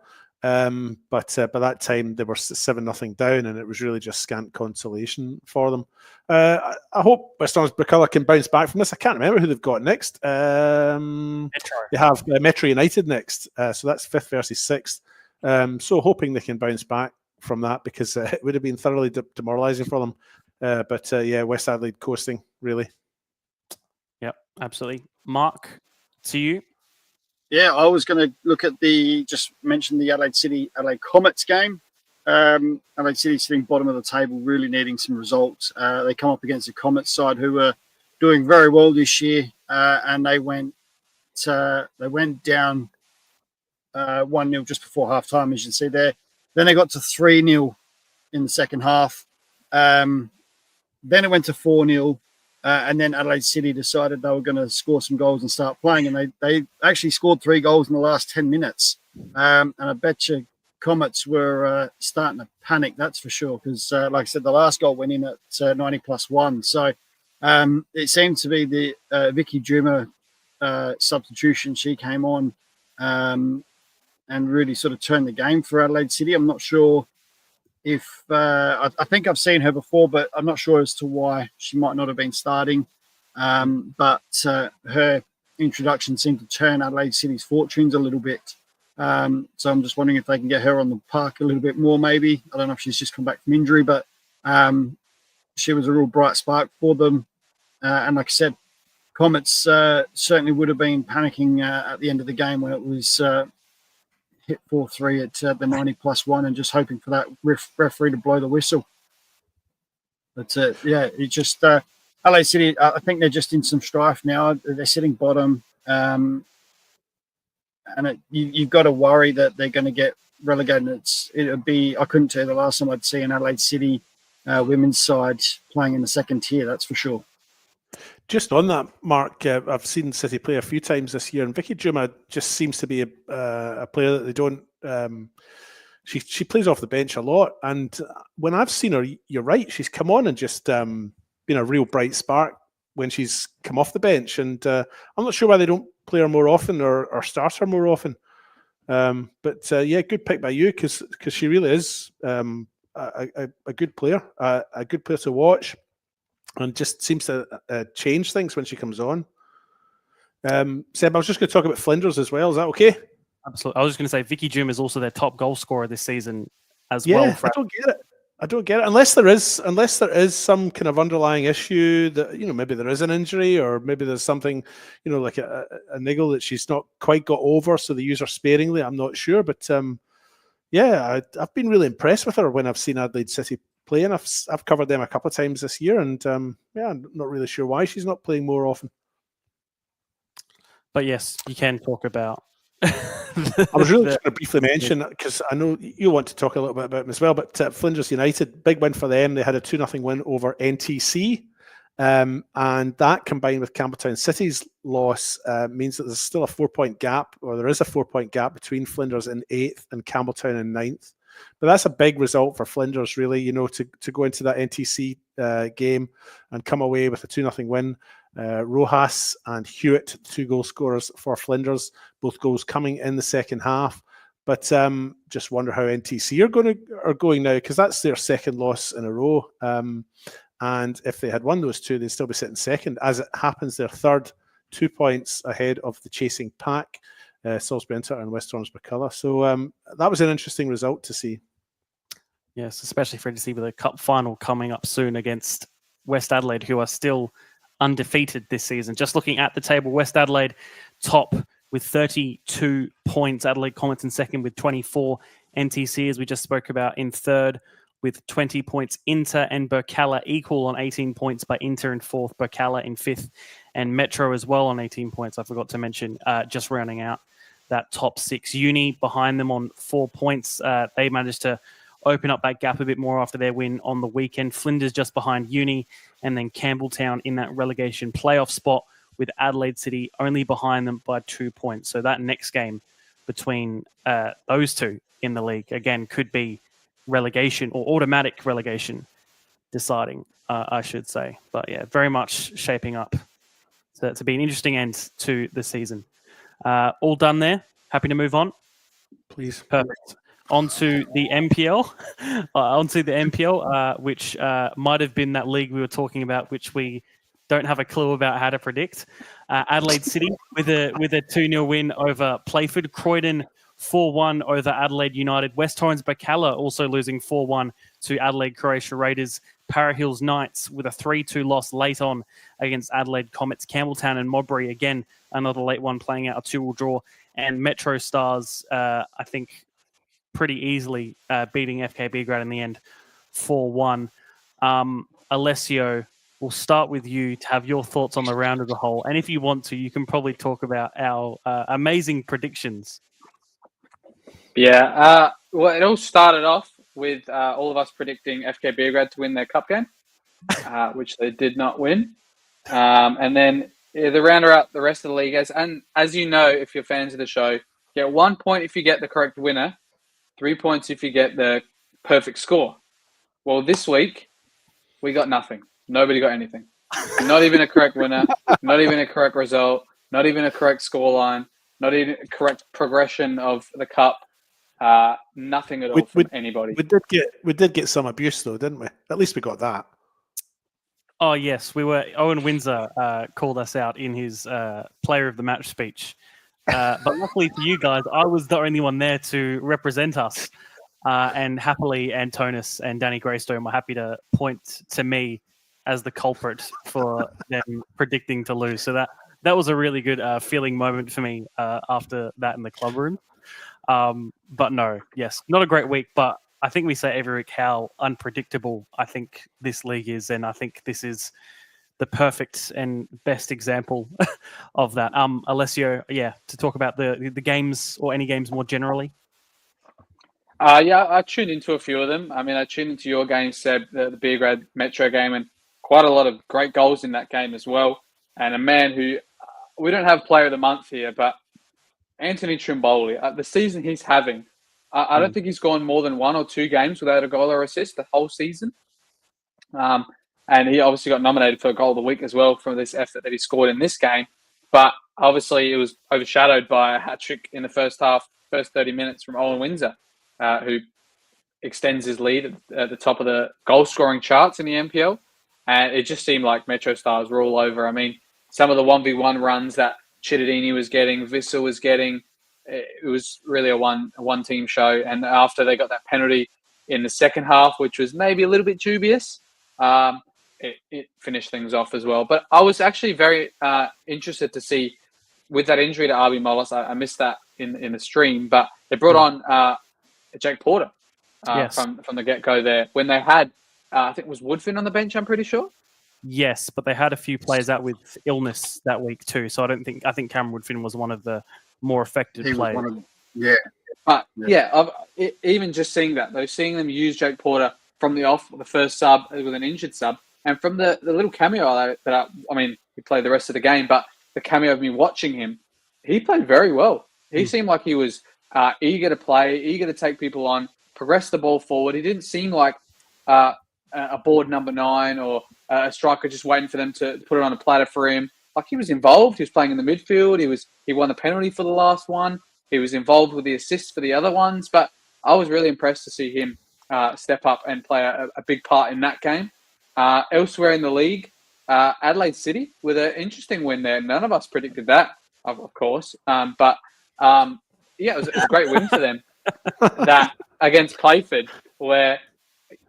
D: but by that time they were 7-0 down, and it was really just scant consolation for them. I hope West Torrens-McCullough can bounce back from this. I can't remember who they've got next. Metro. They have Metro United next, so that's 5th versus 6th. So hoping they can bounce back from that, because it would have been thoroughly demoralising for them. But West Adelaide coasting, really.
A: Yep, absolutely. Mark, to you.
E: Yeah, I was going to look at just mention the Adelaide Comets game. Adelaide City sitting bottom of the table, really needing some results. They come up against the Comets side, who were doing very well this year, and they went down 1-0 just before half time, as you can see there. Then they got to 3-0 in the second half. Then it went to 4-0, and then Adelaide City decided they were going to score some goals and start playing, and they actually scored 3 goals in the last 10 minutes. And I bet you Comets were starting to panic, that's for sure, because, like I said, the last goal went in at 90+1. So it seemed to be the Vicky Juma substitution. She came on and really sort of turned the game for Adelaide City. I'm not sure if I think I've seen her before, but I'm not sure as to why she might not have been starting. But her introduction seemed to turn Adelaide City's fortunes a little bit. So I'm just wondering if they can get her on the park a little bit more, maybe. I don't know if she's just come back from injury, but she was a real bright spark for them. And like I said, Comets certainly would have been panicking at the end of the game when it was hit 4-3 at the 90+1, and just hoping for that referee to blow the whistle. But it's just LA City. I think they're just in some strife now. They're sitting bottom, and you've got to worry that they're going to get relegated. I couldn't tell you the last time I'd see an Adelaide City women's side playing in the second tier. That's for sure.
D: Just on that, Mark, I've seen City play a few times this year, and Vicky Juma just seems to be a player that they don't. She plays off the bench a lot, and when I've seen her, you're right, she's come on and just been a real bright spark when she's come off the bench, and I'm not sure why they don't play her more often or start her more often. But good pick by you, because she really is a good player, a good player to watch. And just seems to change things when she comes on. Seb, I was just going to talk about Flinders as well. Is that okay?
A: Absolutely. I was just going to say Vicky Juma is also their top goal scorer this season as
D: well.
A: Yeah,
D: I don't get it. Unless there is some kind of underlying issue that, maybe there is an injury, or maybe there's something, like a niggle that she's not quite got over, so they use her sparingly. I'm not sure, but I've been really impressed with her when I've seen Adelaide City playing. I've covered them a couple of times this year, and I'm not really sure why she's not playing more often.
A: But yes, you can talk about.
D: I was really just going to briefly mention, because I know you want to talk a little bit about them as well, but Flinders United, big win for them. They had a 2-0 win over NTC, and that combined with Campbelltown City's loss means that there's still a 4-point gap, or there is a 4-point gap between Flinders in 8th and Campbelltown in 9th. But that's a big result for Flinders, really, to go into that NTC game and come away with a 2-0 win. Rojas and Hewitt, 2 goal scorers for Flinders, both goals coming in the second half. But just wonder how NTC are going now, because that's their second loss in a row. And if they had won those 2, they'd still be sitting second. As it happens, they're third, 2 points ahead of the chasing pack, Salisbury Inter and West Torrens-McCullough. So that was an interesting result to see.
A: Yes, especially for to see with the cup final coming up soon against West Adelaide, who are still undefeated this season. Just looking at the table, West Adelaide top with 32 points. Adelaide Comets in second with 24. NTC, as we just spoke about, in third with 20 points. Inter and Burkalla equal on 18 points, by Inter in fourth, Burkalla in fifth, and Metro as well on 18 points. I forgot to mention, just rounding out that top 6. Uni behind them on 4 points. They managed to open up that gap a bit more after their win on the weekend. Flinders just behind Uni, and then Campbelltown in that relegation playoff spot, with Adelaide City only behind them by 2 points. So that next game between those two in the league, again, could be relegation or automatic relegation deciding, I should say. But yeah, very much shaping up to be an interesting end to the season. All done there. Happy to move on.
D: Please.
A: Perfect. Onto the NPL, which might have been that league we were talking about, which we don't have a clue about how to predict. Adelaide City with a 2-0 win over Playford. Croydon 4-1 over Adelaide United. West Torrens Bacala also losing 4-1 to Adelaide Croatia Raiders. Para Hills Knights with a 3-2 loss late on against Adelaide Comets. Campbelltown and Modbury, again, another late one playing out a 2-2 draw. And Metro Stars, I think, pretty easily beating FK Grad in the end 4-1. Alessio, we'll start with you to have your thoughts on the round as a whole. And if you want to, you can probably talk about our amazing predictions.
F: Yeah, well, it all started off with all of us predicting FK Beograd to win their cup game, which they did not win. And then the rounder up the rest of the league. As you know, if you're fans of the show, you get 1 point if you get the correct winner, 3 points if you get the perfect score. Well, this week, we got nothing. Nobody got anything. Not even a correct winner, not even a correct result, not even a correct scoreline, not even a correct progression of the cup. Nothing at all from anybody.
D: We did get some abuse though, didn't we? At least we got that.
A: Oh yes, we were. Owen Windsor called us out in his player of the match speech. But luckily for you guys, I was the only one there to represent us. And happily, Antonis and Danny Greystone were happy to point to me as the culprit for them predicting to lose. So that was a really good feeling moment for me after that in the club room. But no, yes, not a great week, but I think we say every week how unpredictable I think this league is, and I think this is the perfect and best example of that. Alessio, to talk about the games or any games more generally.
F: I tuned into a few of them. I mean, I tuned into your game, Seb, the Beograd Metro game, and quite a lot of great goals in that game as well. And a man who, we don't have player of the month here, but Anthony Trimboli, the season he's having, I don't think he's gone more than 1 or 2 games without a goal or assist the whole season. And he obviously got nominated for Goal of the Week as well from this effort that he scored in this game. But obviously it was overshadowed by a hat-trick in the first half, first 30 minutes from Owen Windsor, who extends his lead at the top of the goal-scoring charts in the NPL. And it just seemed like Metro Stars were all over. I mean, some of the 1v1 runs that Chittadini was getting, Vissel was getting, it was really a one-team show. And after they got that penalty in the second half, which was maybe a little bit dubious, it finished things off as well. But I was actually very interested to see, with that injury to RB Mollis, I missed that in the stream, but they brought on Jake Porter from the get-go there. When they had, I think it was Woodfin on the bench, I'm pretty sure.
A: Yes, but they had a few players out with illness that week too. So I think Cameron Woodfin was one of the more affected players.
F: Even just seeing that, though, seeing them use Jake Porter from the off, the first sub with an injured sub, and from the little cameo he played the rest of the game, but the cameo of me watching him, he played very well. He seemed like he was eager to play, eager to take people on, progress the ball forward. He didn't seem like a board number 9 or a striker just waiting for them to put it on a platter for him. Like, he was involved. He was playing in the midfield. He won the penalty for the last one. He was involved with the assists for the other ones. But I was really impressed to see him step up and play a big part in that game. Elsewhere in the league, Adelaide City with an interesting win there. None of us predicted that, of course. It was a great win for them. That against Playford, where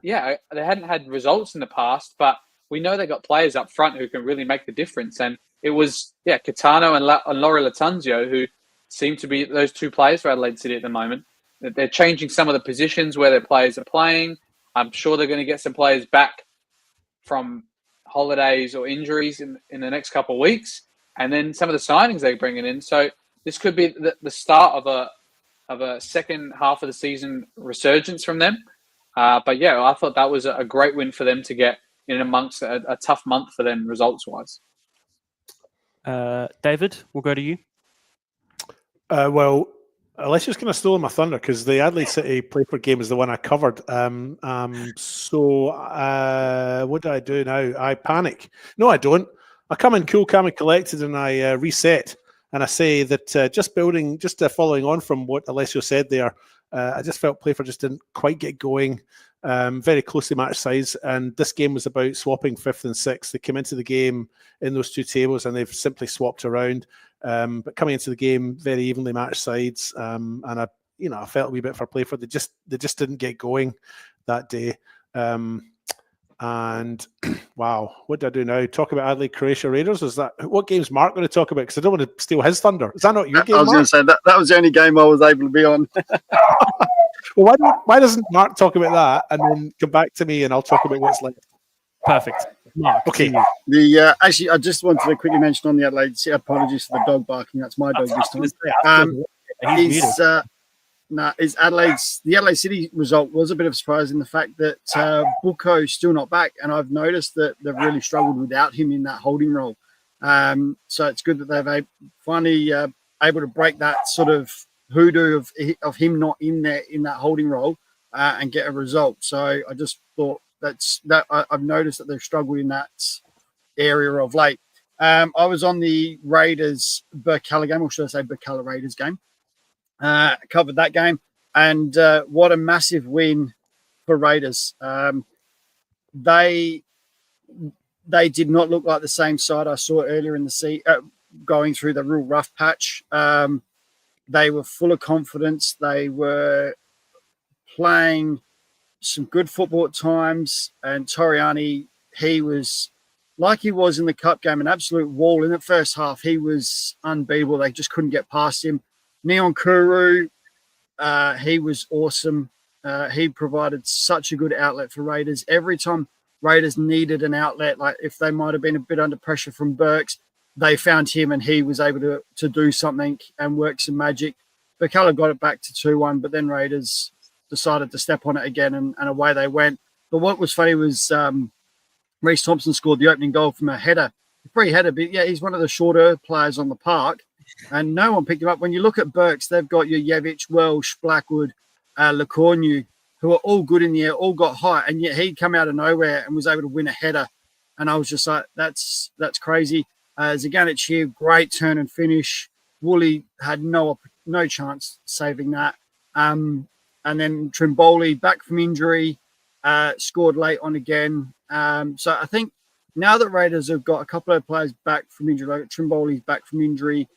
F: they hadn't had results in the past, but we know they got players up front who can really make the difference. And it was, Catano and Laurie Latanzio, who seem to be those two players for Adelaide City at the moment. They're changing some of the positions where their players are playing. I'm sure they're going to get some players back from holidays or injuries in the next couple of weeks. And then some of the signings they're bringing in. So this could be the start of a second half of the season resurgence from them. I thought that was a great win for them to get in amongst a tough month for them results-wise.
A: David, we'll go to you.
D: Alessia's kind of stolen my thunder because the Adelaide City Playford game is the one I covered. So what do I do now? I panic. No, I don't. I come in cool, calm, and collected, and I reset. And I say that just following on from what Alessio said there, I just felt Playford just didn't quite get going. Very closely matched sides, and this game was about swapping fifth and sixth. They came into the game in those two tables, and they've simply swapped around. But coming into the game, very evenly matched sides, and I felt a wee bit for Playford. They just didn't get going that day. And wow, what do I do now? Talk about Adelaide Croatia Raiders? Is that what game's Mark going to talk about? Because I don't want to steal his thunder. Is that not your game?
E: I was going to say that was the only game I was able to be on.
D: Well, why doesn't Mark talk about that and then come back to me and I'll talk about what's left?
A: Perfect. Mark.
D: Okay.
E: Actually, I just wanted to quickly mention on the Adelaide. Apologies for the dog barking. That's my dog this time. Is Adelaide's the Adelaide City result was a bit of a surprise in the fact that Buko's still not back, and I've noticed that they've really struggled without him in that holding role. So it's good that they've finally able to break that sort of hoodoo of him not in there in that holding role and get a result. So I just thought I've noticed that they've struggled in that area of late. I was on the Raiders Burkalla game, or should I say Burkalla Raiders game. Covered that game, and what a massive win for Raiders. They did not look like the same side I saw earlier in the season, going through the real rough patch. They were full of confidence. They were playing some good football at times, and Toriani, he was like he was in the cup game, an absolute wall in the first half. He was unbeatable. They just couldn't get past him. Neon Kuru, he was awesome. He provided such a good outlet for Raiders. Every time Raiders needed an outlet, like if they might have been a bit under pressure from Burks, they found him and he was able to do something and work some magic. Burkalla got it back to 2-1, but then Raiders decided to step on it again and away they went. But what was funny was Reece Thompson scored the opening goal from a header. Free header, but yeah, he's one of the shorter players on the park. And no one picked him up. When you look at Burks, they've got your Jevic, Welsh, Blackwood, Lacornu, who are all good in the air, all got height, and yet he come out of nowhere and was able to win a header. And I was just like, that's crazy. Zaganic here, great turn and finish. Woolley had no chance saving that. And then Trimboli back from injury, scored late on again. So I think now that Raiders have got a couple of players back from injury, like Trimboli's back from injury,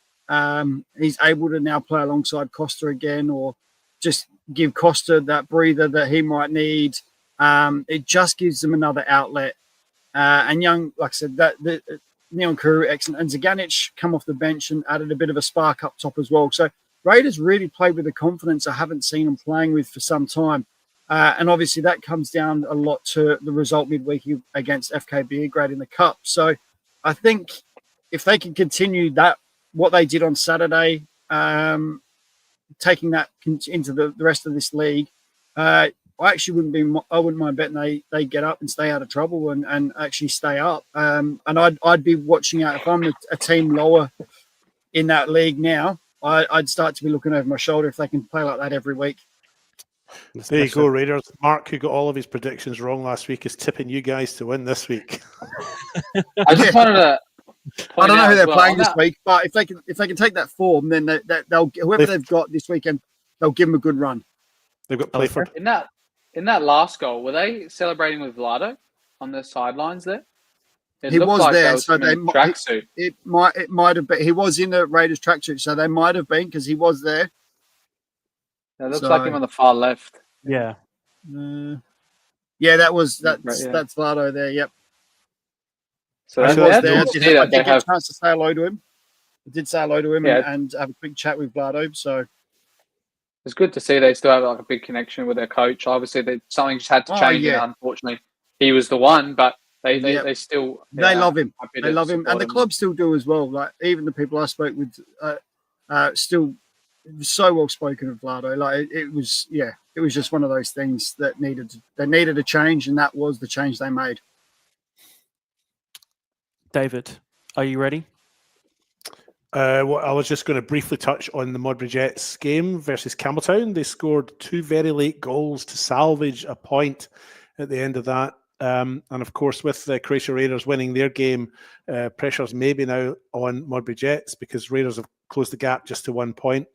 E: he's able to now play alongside Costa again, or just give Costa that breather that he might need. It just gives them another outlet. And young, like I said, that Neon Kuru, excellent. And Zaganic come off the bench and added a bit of a spark up top as well. So Raiders really played with the confidence I haven't seen them playing with for some time. And obviously that comes down a lot to the result midweek against FKB Grade in the Cup. So I think if they can continue that, what they did on Saturday, taking that into the rest of this league, I wouldn't mind betting they get up and stay out of trouble and actually stay up. And I'd be watching out if I'm a team lower in that league now. I'd start to be looking over my shoulder if they can play like that every week.
D: There you go, Raiders. Mark, who got all of his predictions wrong last week, is tipping you guys to win this week.
F: I just wanted to.
E: I don't know who they're playing this week, but if they can take that form, then they'll whoever they've got this weekend, they'll give them a good run.
D: They've got Playford.
F: In that last goal, were they celebrating with Vlado on the sidelines there?
E: He was there, so they tracksuit. It might have been. He was in the Raiders tracksuit, so they might have been because he was there.
F: It looks like him on the far left.
A: Yeah.
E: Yeah, that's Vlado there. Yep.
F: So
E: I
F: was
E: there. I did get a chance to say hello to him. I did say hello to him and have a quick chat with Vlado. So
F: it's good to see they still have like a big connection with their coach. Obviously, something just had to change. And unfortunately, he was the one, but they still
E: love him. They love him, and the club still do as well. Like even the people I spoke with, still so well spoken of Vlado. Like it was just one of those things that needed a change, and that was the change they made.
A: David, are you ready?
D: I was just going to briefly touch on the Modbury Jets game versus Campbelltown. They scored 2 very late goals to salvage a point at the end of that. And of course, with the Croatia Raiders winning their game, pressure's maybe now on Modbury Jets because Raiders have closed the gap just to 1 point.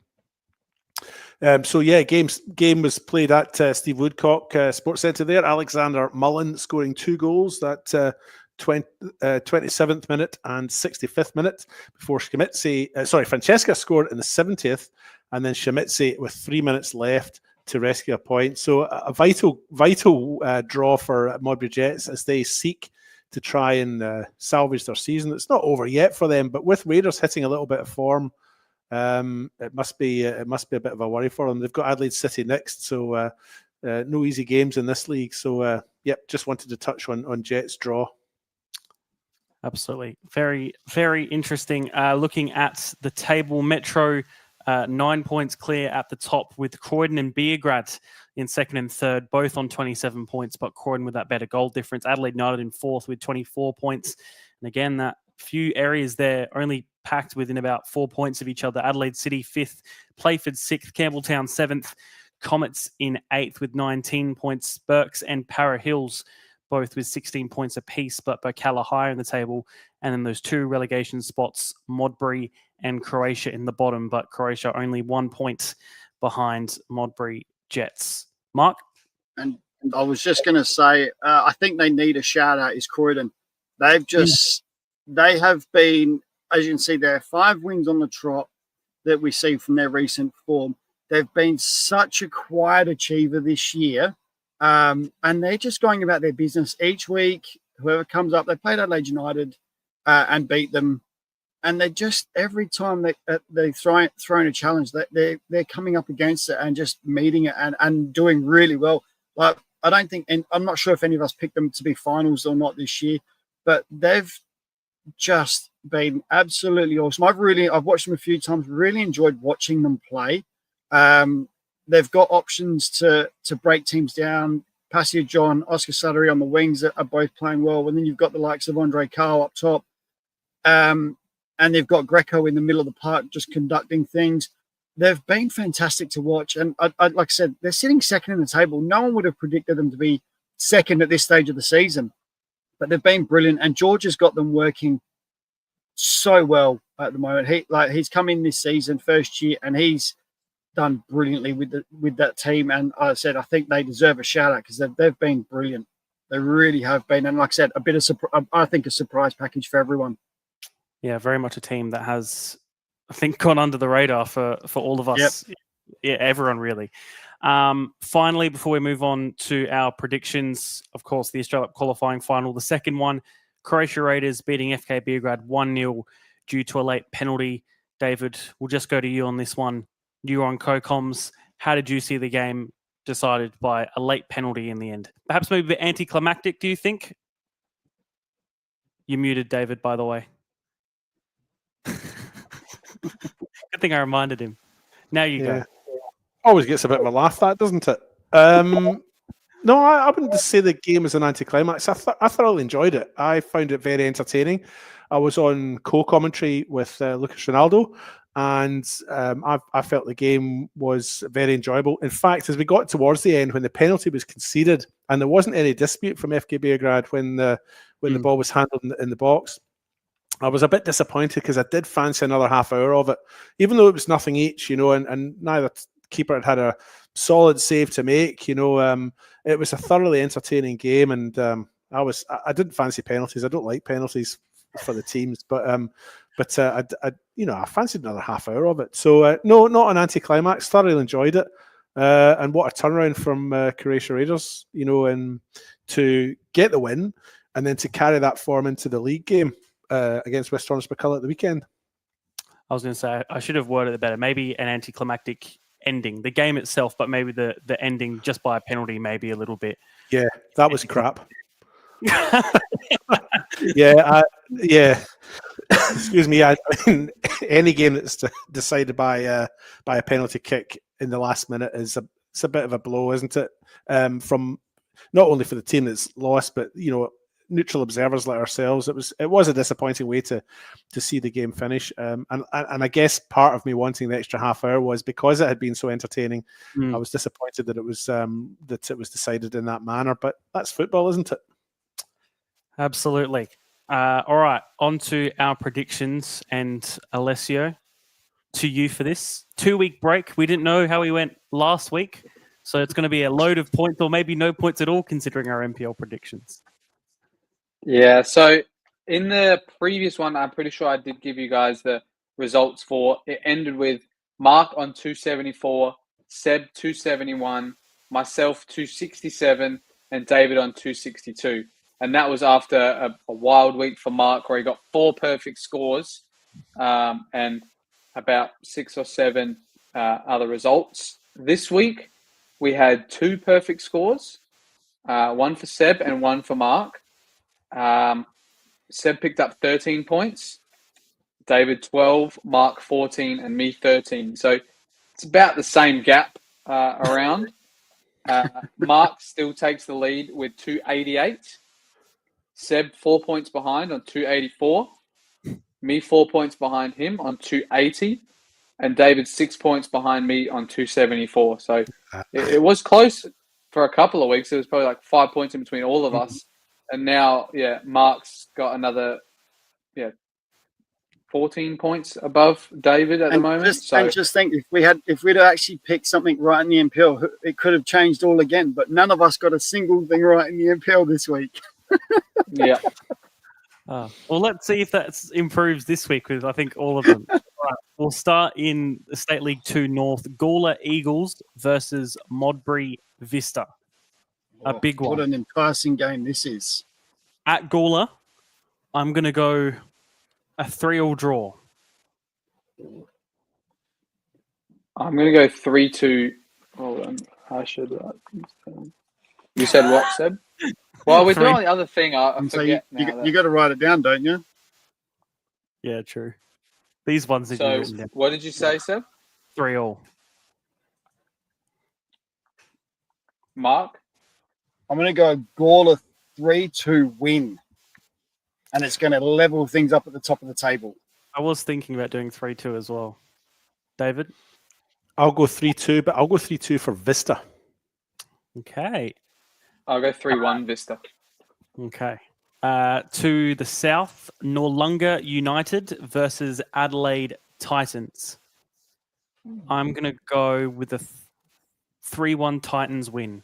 D: Game was played at Steve Woodcock Sports Centre there. Alexander Mullen scoring 2 goals that 27th minute and 65th minute before Francesca scored in the 70th, and then Shamitzi with 3 minutes left to rescue a point. So a vital draw for Modbury Jets as they seek to try and salvage their season. It's not over yet for them, but with Raiders hitting a little bit of form, it must be a bit of a worry for them. They've got Adelaide City next, so no easy games in this league. So just wanted to touch on Jets' draw.
A: Absolutely. Very, very interesting. Looking at the table, Metro 9 points clear at the top with Croydon and Beergrad in second and third, both on 27 points, but Croydon with that better goal difference. Adelaide United in fourth with 24 points. And again, that few areas there only packed within about 4 points of each other. Adelaide City fifth, Playford sixth, Campbelltown seventh, Comets in eighth with 19 points, Berks and Para Hills both with 16 points apiece, but Bocala higher in the table. And then those 2 relegation spots, Modbury and Croatia in the bottom, but Croatia only 1 point behind Modbury Jets. Mark?
E: And I was just going to say, I think they need a shout out is Croydon. They have been, as you can see there, 5 wins on the trot that we see from their recent form. They've been such a quiet achiever this year. And they're just going about their business each week. Whoever comes up, they played Adelaide United and beat them. And they just every time they thrown a challenge, they're coming up against it and just meeting it and doing really well. Like I don't think, and I'm not sure if any of us picked them to be finals or not this year, but they've just been absolutely awesome. I've watched them a few times. Really enjoyed watching them play. They've got options to break teams down. Passia John, Oscar Suttery on the wings are both playing well. And then you've got the likes of Andre Carl up top. And they've got Greco in the middle of the park just conducting things. They've been fantastic to watch. And I like I said, they're sitting second in the table. No one would have predicted them to be second at this stage of the season. But they've been brilliant. And George has got them working so well at the moment. He's come in this season, first year, and he's done brilliantly with that team, and I think they deserve a shout out because they've been brilliant. They really have been, and like I said, a surprise package for everyone.
A: Yeah, very much a team that has, I think, gone under the radar for all of us. Yep. Yeah, everyone really. Finally, before we move on to our predictions, of course, the Australia qualifying final, the second one, Croatia Raiders beating FK Beergrad 1-0 due to a late penalty. David, we'll just go to you on this one. You were on co-coms. How did you see the game decided by a late penalty in the end? Perhaps maybe a bit anticlimactic, do you think? You're muted, David, by the way. Good thing I reminded him. Now you go.
D: Always gets a bit of a laugh, that, doesn't it? No, I wouldn't just say the game was an anticlimax. I thoroughly enjoyed it. I found it very entertaining. I was on co-commentary with Lucas Ronaldo, and I felt the game was very enjoyable. In fact, as we got towards the end, when the penalty was conceded, and there wasn't any dispute from FK Beergrad when the ball was handled in the box, I was a bit disappointed because I did fancy another half hour of it, even though it was nothing each, and neither keeper had a solid save to make. It was a thoroughly entertaining game, and I didn't fancy penalties. I don't like penalties for the teams, but I fancied another half hour of it. So no, not an anticlimax. Thoroughly enjoyed it, and what a turnaround from Croatia Raiders, and to get the win and then to carry that form into the league game against West Torrance-McCullough at the weekend.
A: I was going to say I should have worded it better. Maybe an anticlimactic ending, the game itself, but maybe the ending just by a penalty, maybe a little bit.
D: Yeah, that was crap. Yeah. Excuse me. I mean, any game that's decided by a penalty kick in the last minute it's a bit of a blow, isn't it? From not only for the team that's lost, but neutral observers like ourselves, it was a disappointing way to see the game finish. And I guess part of me wanting the extra half hour was because it had been so entertaining. I was disappointed that it was decided in that manner. But that's football, isn't it?
A: Absolutely. All right, on to our predictions. And Alessio, to you for this 2-week break. We didn't know how we went last week, so it's going to be a load of points, or maybe no points at all, considering our MPL predictions.
F: Yeah, so in the previous one, I'm pretty sure I did give you guys the results for. It ended with Mark on 274, Seb 271, myself 267, and David on 262. And that was after a wild week for Mark, where he got 4 perfect scores and about 6 or 7 other results. This week, we had 2 perfect scores, one for Seb and one for Mark. Seb picked up 13 points, David 12, Mark 14, and me 13. So it's about the same gap around. Mark still takes the lead with 288. Seb 4 points behind on 284. Me 4 points behind him on 280. And David 6 points behind me on 274. So it was close for a couple of weeks. It was probably like 5 points in between all of us. And now, Mark's got another, 14 points above David at the moment.
E: And just think, if we'd actually picked something right in the MPL, it could have changed all again. But none of us got a single thing right in the MPL this week.
F: Yeah.
A: Well, let's see if that improves this week with, I think, all of them. Right, we'll start in State League 2 North. Gawler Eagles versus Modbury Vista. A big one.
E: What an enticing game this is.
A: At Gawler, I'm going to go a 3-3 draw.
F: I'm going to go 3-2. Hold on. I should. You said what, Seb? Well, we're doing the other thing. I forget now.
E: You got to write it down, don't you?
A: Yeah, true. These ones need to be written down.
F: What did you say, Seb?
A: 3-3.
F: Mark?
E: I'm going to go Gawler 3-2 win. And it's going to level things up at the top of the table.
A: I was thinking about doing 3-2 as well. David?
D: I'll go 3-2, but I'll go 3-2 for Vista.
A: Okay.
F: I'll go 3-1 Vista.
A: Okay. To the south, Noarlunga United versus Adelaide Titans. I'm going to go with a 3-1 Titans win.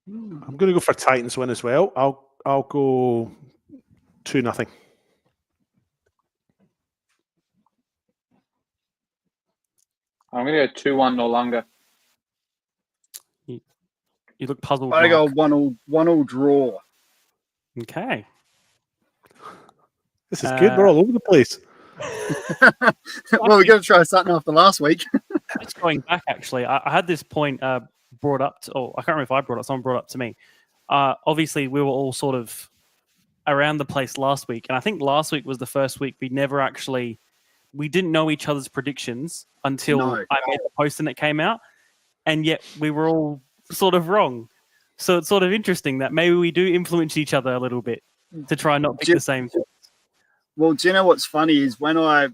D: I'm going to go for Titans win as well. I'll go 2-0.
F: I'm going to go 2-1 Noarlunga.
A: You look puzzled.
E: I go 1-1 draw.
A: Okay.
D: This is good. We're all over the place.
E: Well, we're going to try something after last week.
A: Just going back, actually, I had this point brought up. I can't remember if I brought it. Someone brought it up to me. Obviously, we were all sort of around the place last week, and I think last week was the first week we didn't know each other's predictions until I made the post and it came out, and yet we were all sort of wrong. So it's sort of interesting that maybe we do influence each other a little bit to try and not pick the same thing.
E: Well, do you know what's funny is when I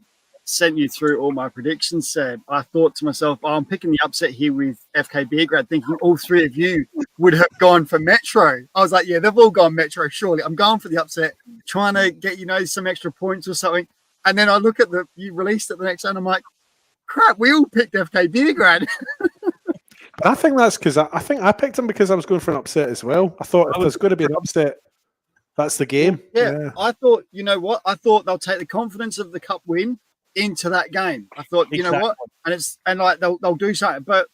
E: sent you through all my predictions, Seb, I thought to myself, I'm picking the upset here with FK Beergrad, thinking all three of you would have gone for Metro. I was like, yeah, they've all gone Metro, surely. I'm going for the upset, trying to get, some extra points or something. And then I look at you released it the next day, and I'm like, crap, we all picked FK Beergrad.
D: I think that's because I think I picked him because I was going for an upset as well. I thought if there's going to be an upset, that's the game.
E: Yeah, I thought, you know what? I thought they'll take the confidence of the cup win into that game. I thought, you know what? And they'll do something. But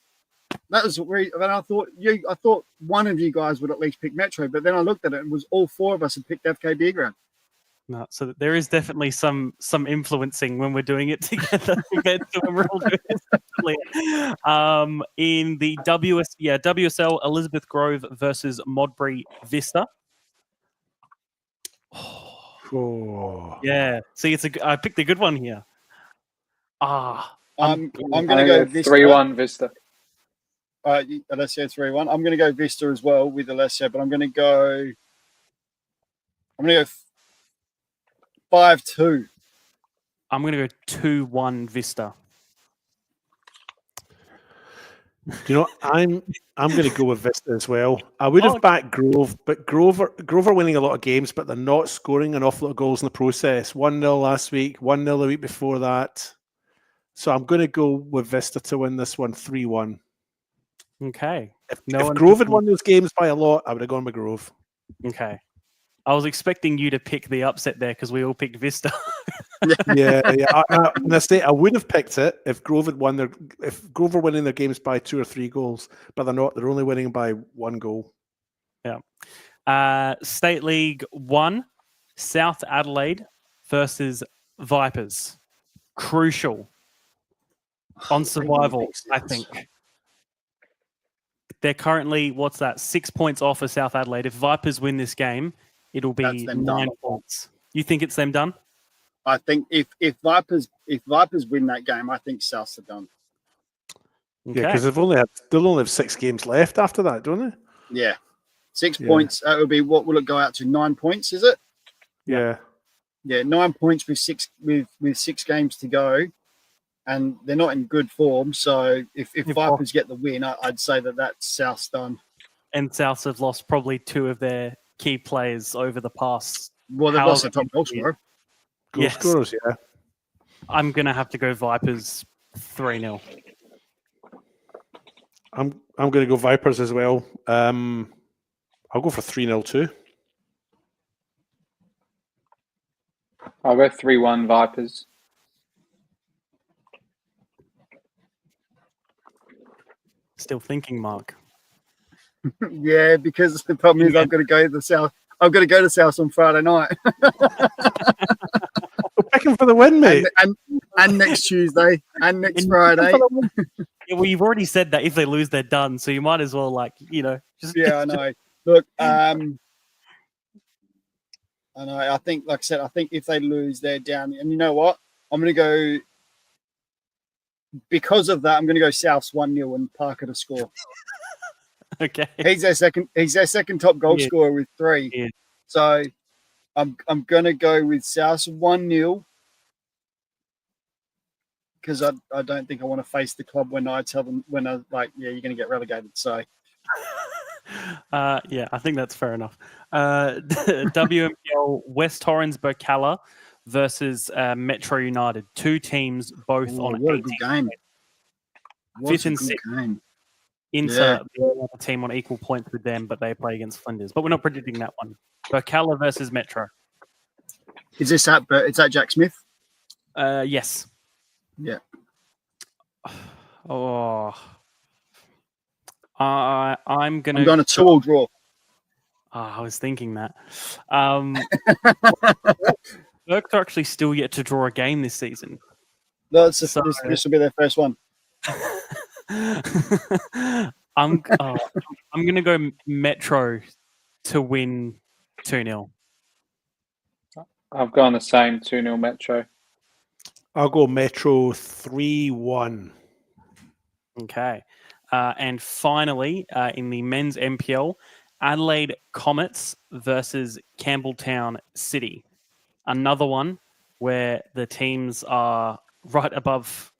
E: that was where I thought one of you guys would at least pick Metro. But then I looked at it and it was all 4 of us had picked FK Beergrad.
A: No, so there is definitely some influencing when we're doing it together. When we're all doing this. In the WSL, Elizabeth Grove versus Modbury Vista.
D: Oh.
A: Yeah, see, I picked a good one here.
E: I'm going to go Vista.
F: 3-1 Vista.
E: Alessio 3-1. I'm going to go Vista as well with Alessio, but I'm going to go 5-2.
A: I'm going to go 2-1 Vista.
D: Do you know, I'm going to go with Vista as well. I would have backed Grove, but Grover winning a lot of games, but they're not scoring an awful lot of goals in the process. 1-0 last week, 1-0 the week before that. So I'm going to go with Vista to win this one 3-1.
A: Okay.
D: If Grove had won those games by a lot, I would have gone with Grove.
A: Okay. I was expecting you to pick the upset there because we all picked Vista.
D: yeah. I would have picked it if Grove had won if Grove were winning their games by 2 or 3 goals, but they're not. They're only winning by 1 goal.
A: Yeah. State League 1, South Adelaide versus Vipers. Crucial on survival, I think. They're currently, 6 points off of South Adelaide. If Vipers win this game, it'll be 9 points. You think it's them done?
E: I think if Vipers win that game, I think Souths are done.
A: Okay.
D: Yeah, because they'll only have 6 games left after that, don't they?
E: Yeah, 6 points. That would be, what will it go out to? 9 points, is it?
D: Yeah.
E: Yeah, 9 points with 6 games to go, and they're not in good form. So if Vipers get the win, I'd say that's South's done.
A: And Souths have lost probably 2 of their key players over the past.
E: Well, they've lost their top goal scorer.
D: Goal scorers, yeah.
A: I'm going to have to go Vipers 3-0.
D: I'm going to go Vipers as well. I'll go for 3-0 too.
F: I'll go 3-1 Vipers.
A: Still thinking, Mark.
E: Yeah, because the problem is I've got to go to the South. I've got to go to South on Friday night.
D: We're picking for the win, mate.
E: And next Tuesday and next Friday.
A: Yeah, well, you've already said that if they lose, they're done. So you might as well, just.
E: Yeah, I know. Look, I know. I think, like I said, I think if they lose, they're down. And you know what? I'm going to go. Because of that, I'm going to go Souths 1-0 and Parker to score.
A: Okay.
E: He's their second top goal scorer with 3.
A: Yeah.
E: So I'm going to go with Souths 1-0 because I don't think I want to face the club when I tell them you're going to get relegated. So.
A: Yeah, I think that's fair enough. WMPL West Torrens Bocala versus Metro United. 2 teams both on
E: what a good game.
A: 5th and 6th. Inter, the team on equal points with them, but they play against Flinders. But we're not predicting that one. Bocala versus Metro.
E: Is that Jack Smith?
A: Yes.
E: Yeah.
A: Oh. I'm going
E: to 2-2 draw.
A: I was thinking that. Burks are actually still yet to draw a game this season.
E: No, this will be their first one.
A: I'm going to go Metro to win 2-0.
F: I've gone the same 2-0 Metro.
D: I'll go Metro 3-1.
A: Okay. And finally, in the men's MPL, Adelaide Comets versus Campbelltown City. Another one where the teams are right above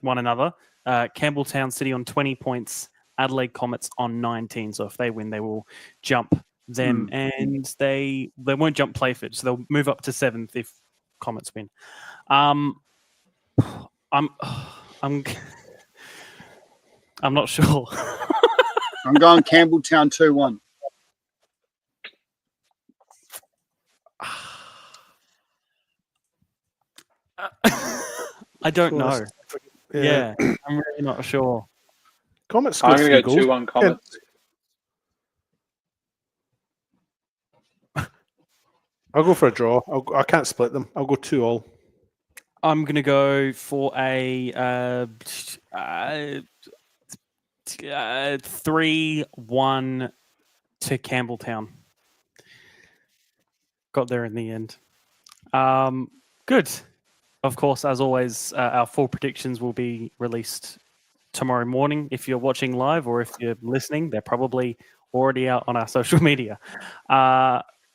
A: one another. Campbelltown City on 20 points, Adelaide Comets on 19. So if they win, they will jump them, and they won't jump Playford, so they'll move up to 7th if Comets win. I'm not sure.
E: I'm going Campbelltown 2-1.
A: I don't know. Yeah, I'm really not sure.
D: Comets.
F: I'm going to go 2-1 Comets.
D: I'll go for a draw. I can't split them. I'll go 2-2.
A: I'm going to go for a 3-1 to Campbelltown. Got there in the end. Good. Of course, as always, our full predictions will be released tomorrow morning if you're watching live, or if you're listening, they're probably already out on our social media.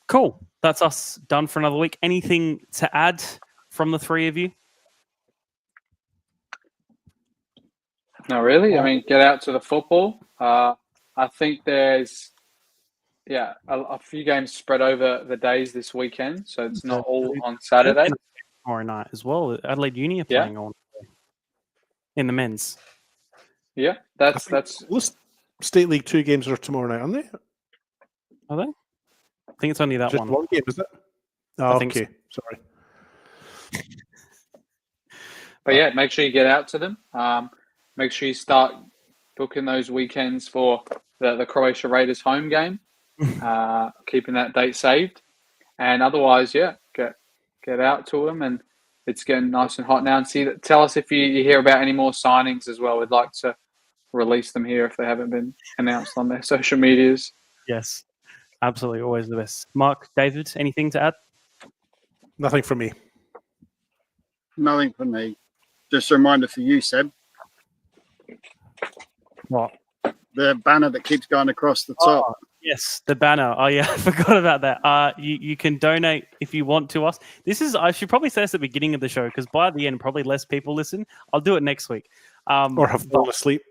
A: Cool. That's us done for another week. Anything to add from the three of you?
F: No, really. I mean, get out to the football. I think there's, a few games spread over the days this weekend, so it's not all on Saturday.
A: Tomorrow night as well. Adelaide Uni are playing on in the men's.
F: Yeah, that's
D: State League 2 games are tomorrow night, aren't they?
A: Are they? I think it's only that
D: Just one game, is it? Oh, okay. Sorry.
F: But yeah, make sure you get out to them. Make sure you start booking those weekends for the Croatia Raiders home game. Keeping that date saved, and otherwise, get out to them. And it's getting nice and hot now. And tell us if you hear about any more signings as well. We'd like to release them here if they haven't been announced on their social medias.
A: Yes, absolutely, always the best. Mark, David, anything to add?
D: Nothing from me.
E: Nothing for me. Just a reminder for you, Seb.
A: What?
E: The banner that keeps going across the top.
A: Oh, yes, the banner. Oh, yeah, I forgot about that. You can donate if you want to us. I should probably say this at the beginning of the show, because by the end, probably less people listen. I'll do it next week.
D: Or have fallen asleep.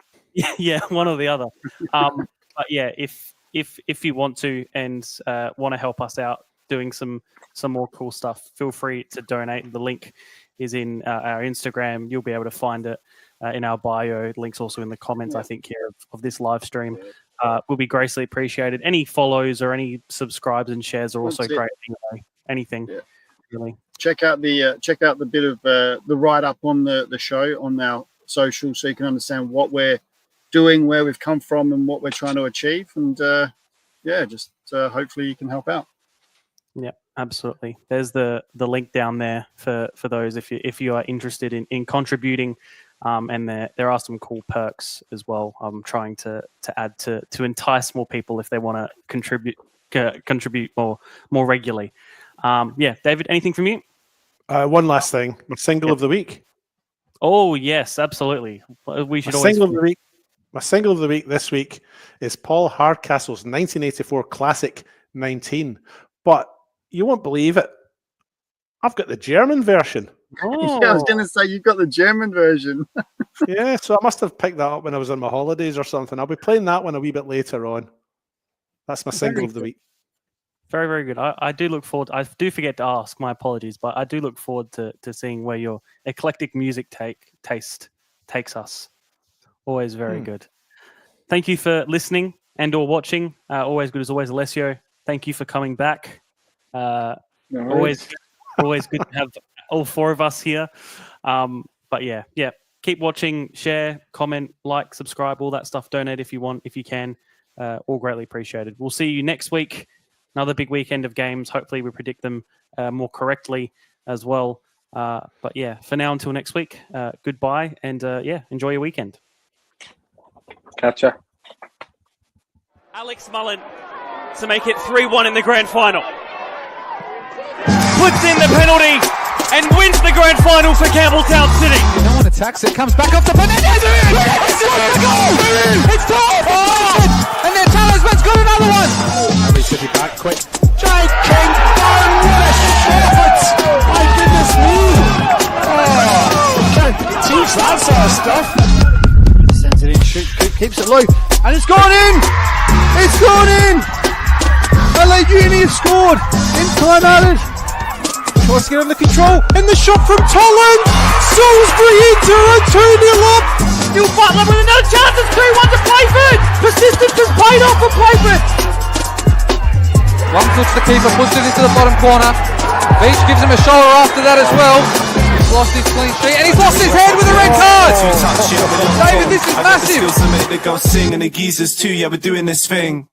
A: Yeah, one or the other. But yeah, if you want to and want to help us out doing some more cool stuff, feel free to donate. The link is in our Instagram. You'll be able to find it in our bio. Link's also in the comments, I think, here of this live stream. Will be greatly appreciated. Any follows or any subscribes and shares are also great. Anyway, anything really.
E: Check out the bit of the write up on the show on our social, so you can understand what we're doing, where we've come from, and what we're trying to achieve. And hopefully you can help out.
A: Yeah, absolutely. There's the link down there for those if you are interested in contributing. And there are some cool perks as well. I'm trying to add to entice more people if they want to contribute more regularly. David, anything from you?
D: One last thing. My single of the week.
A: Oh yes, absolutely. We should always.
D: My single of the week this week is Paul Hardcastle's 1984 classic 19. But you won't believe it. I've got the German version.
E: Oh. Yeah, I was going to say you've got the German version.
D: Yeah, so I must have picked that up when I was on my holidays or something. I'll be playing that one a wee bit later on. That's my single of the week.
A: Very, very good. I do look forward. I do forget to ask. My apologies, but I do look forward to seeing where your eclectic music taste takes us. Always very good. Thank you for listening and or watching. Always good as always, Alessio. Thank you for coming back. Always good to have all four of us here. But yeah. Keep watching, share, comment, like, subscribe, all that stuff. Donate if you want, if you can. All greatly appreciated. We'll see you next week. Another big weekend of games. Hopefully we predict them more correctly as well. But yeah, for now, until next week, goodbye. And enjoy your weekend.
F: Gotcha.
A: Alex Mullen to make it 3-1 in the grand final. Puts in the penalty and wins the grand final for Campbelltown City.
B: No one attacks it, comes back off the Fernandez. It's the goal! It's top! Oh! And then Talisman's got another one. Harry City back quick. Jake King, what a shot! My goodness me! Can't teach that sort of stuff. Sends it in, keeps it low, and it's gone in! It's gone in! LA Uni have scored in time added. Tries to get under control, and the shot from Tolland! Salisbury into a 2-0 up! Still Butler with another chance, it's 2-1 to Playford! Persistence has paid off for Playford!
L: One touch the keeper, puts it into the bottom corner. Beach gives him a shoulder after that as well. He's lost his clean sheet, and he's lost his head with a red card! David, this is massive!
C: The girls sing and the geezers too, yeah, we're doing this thing.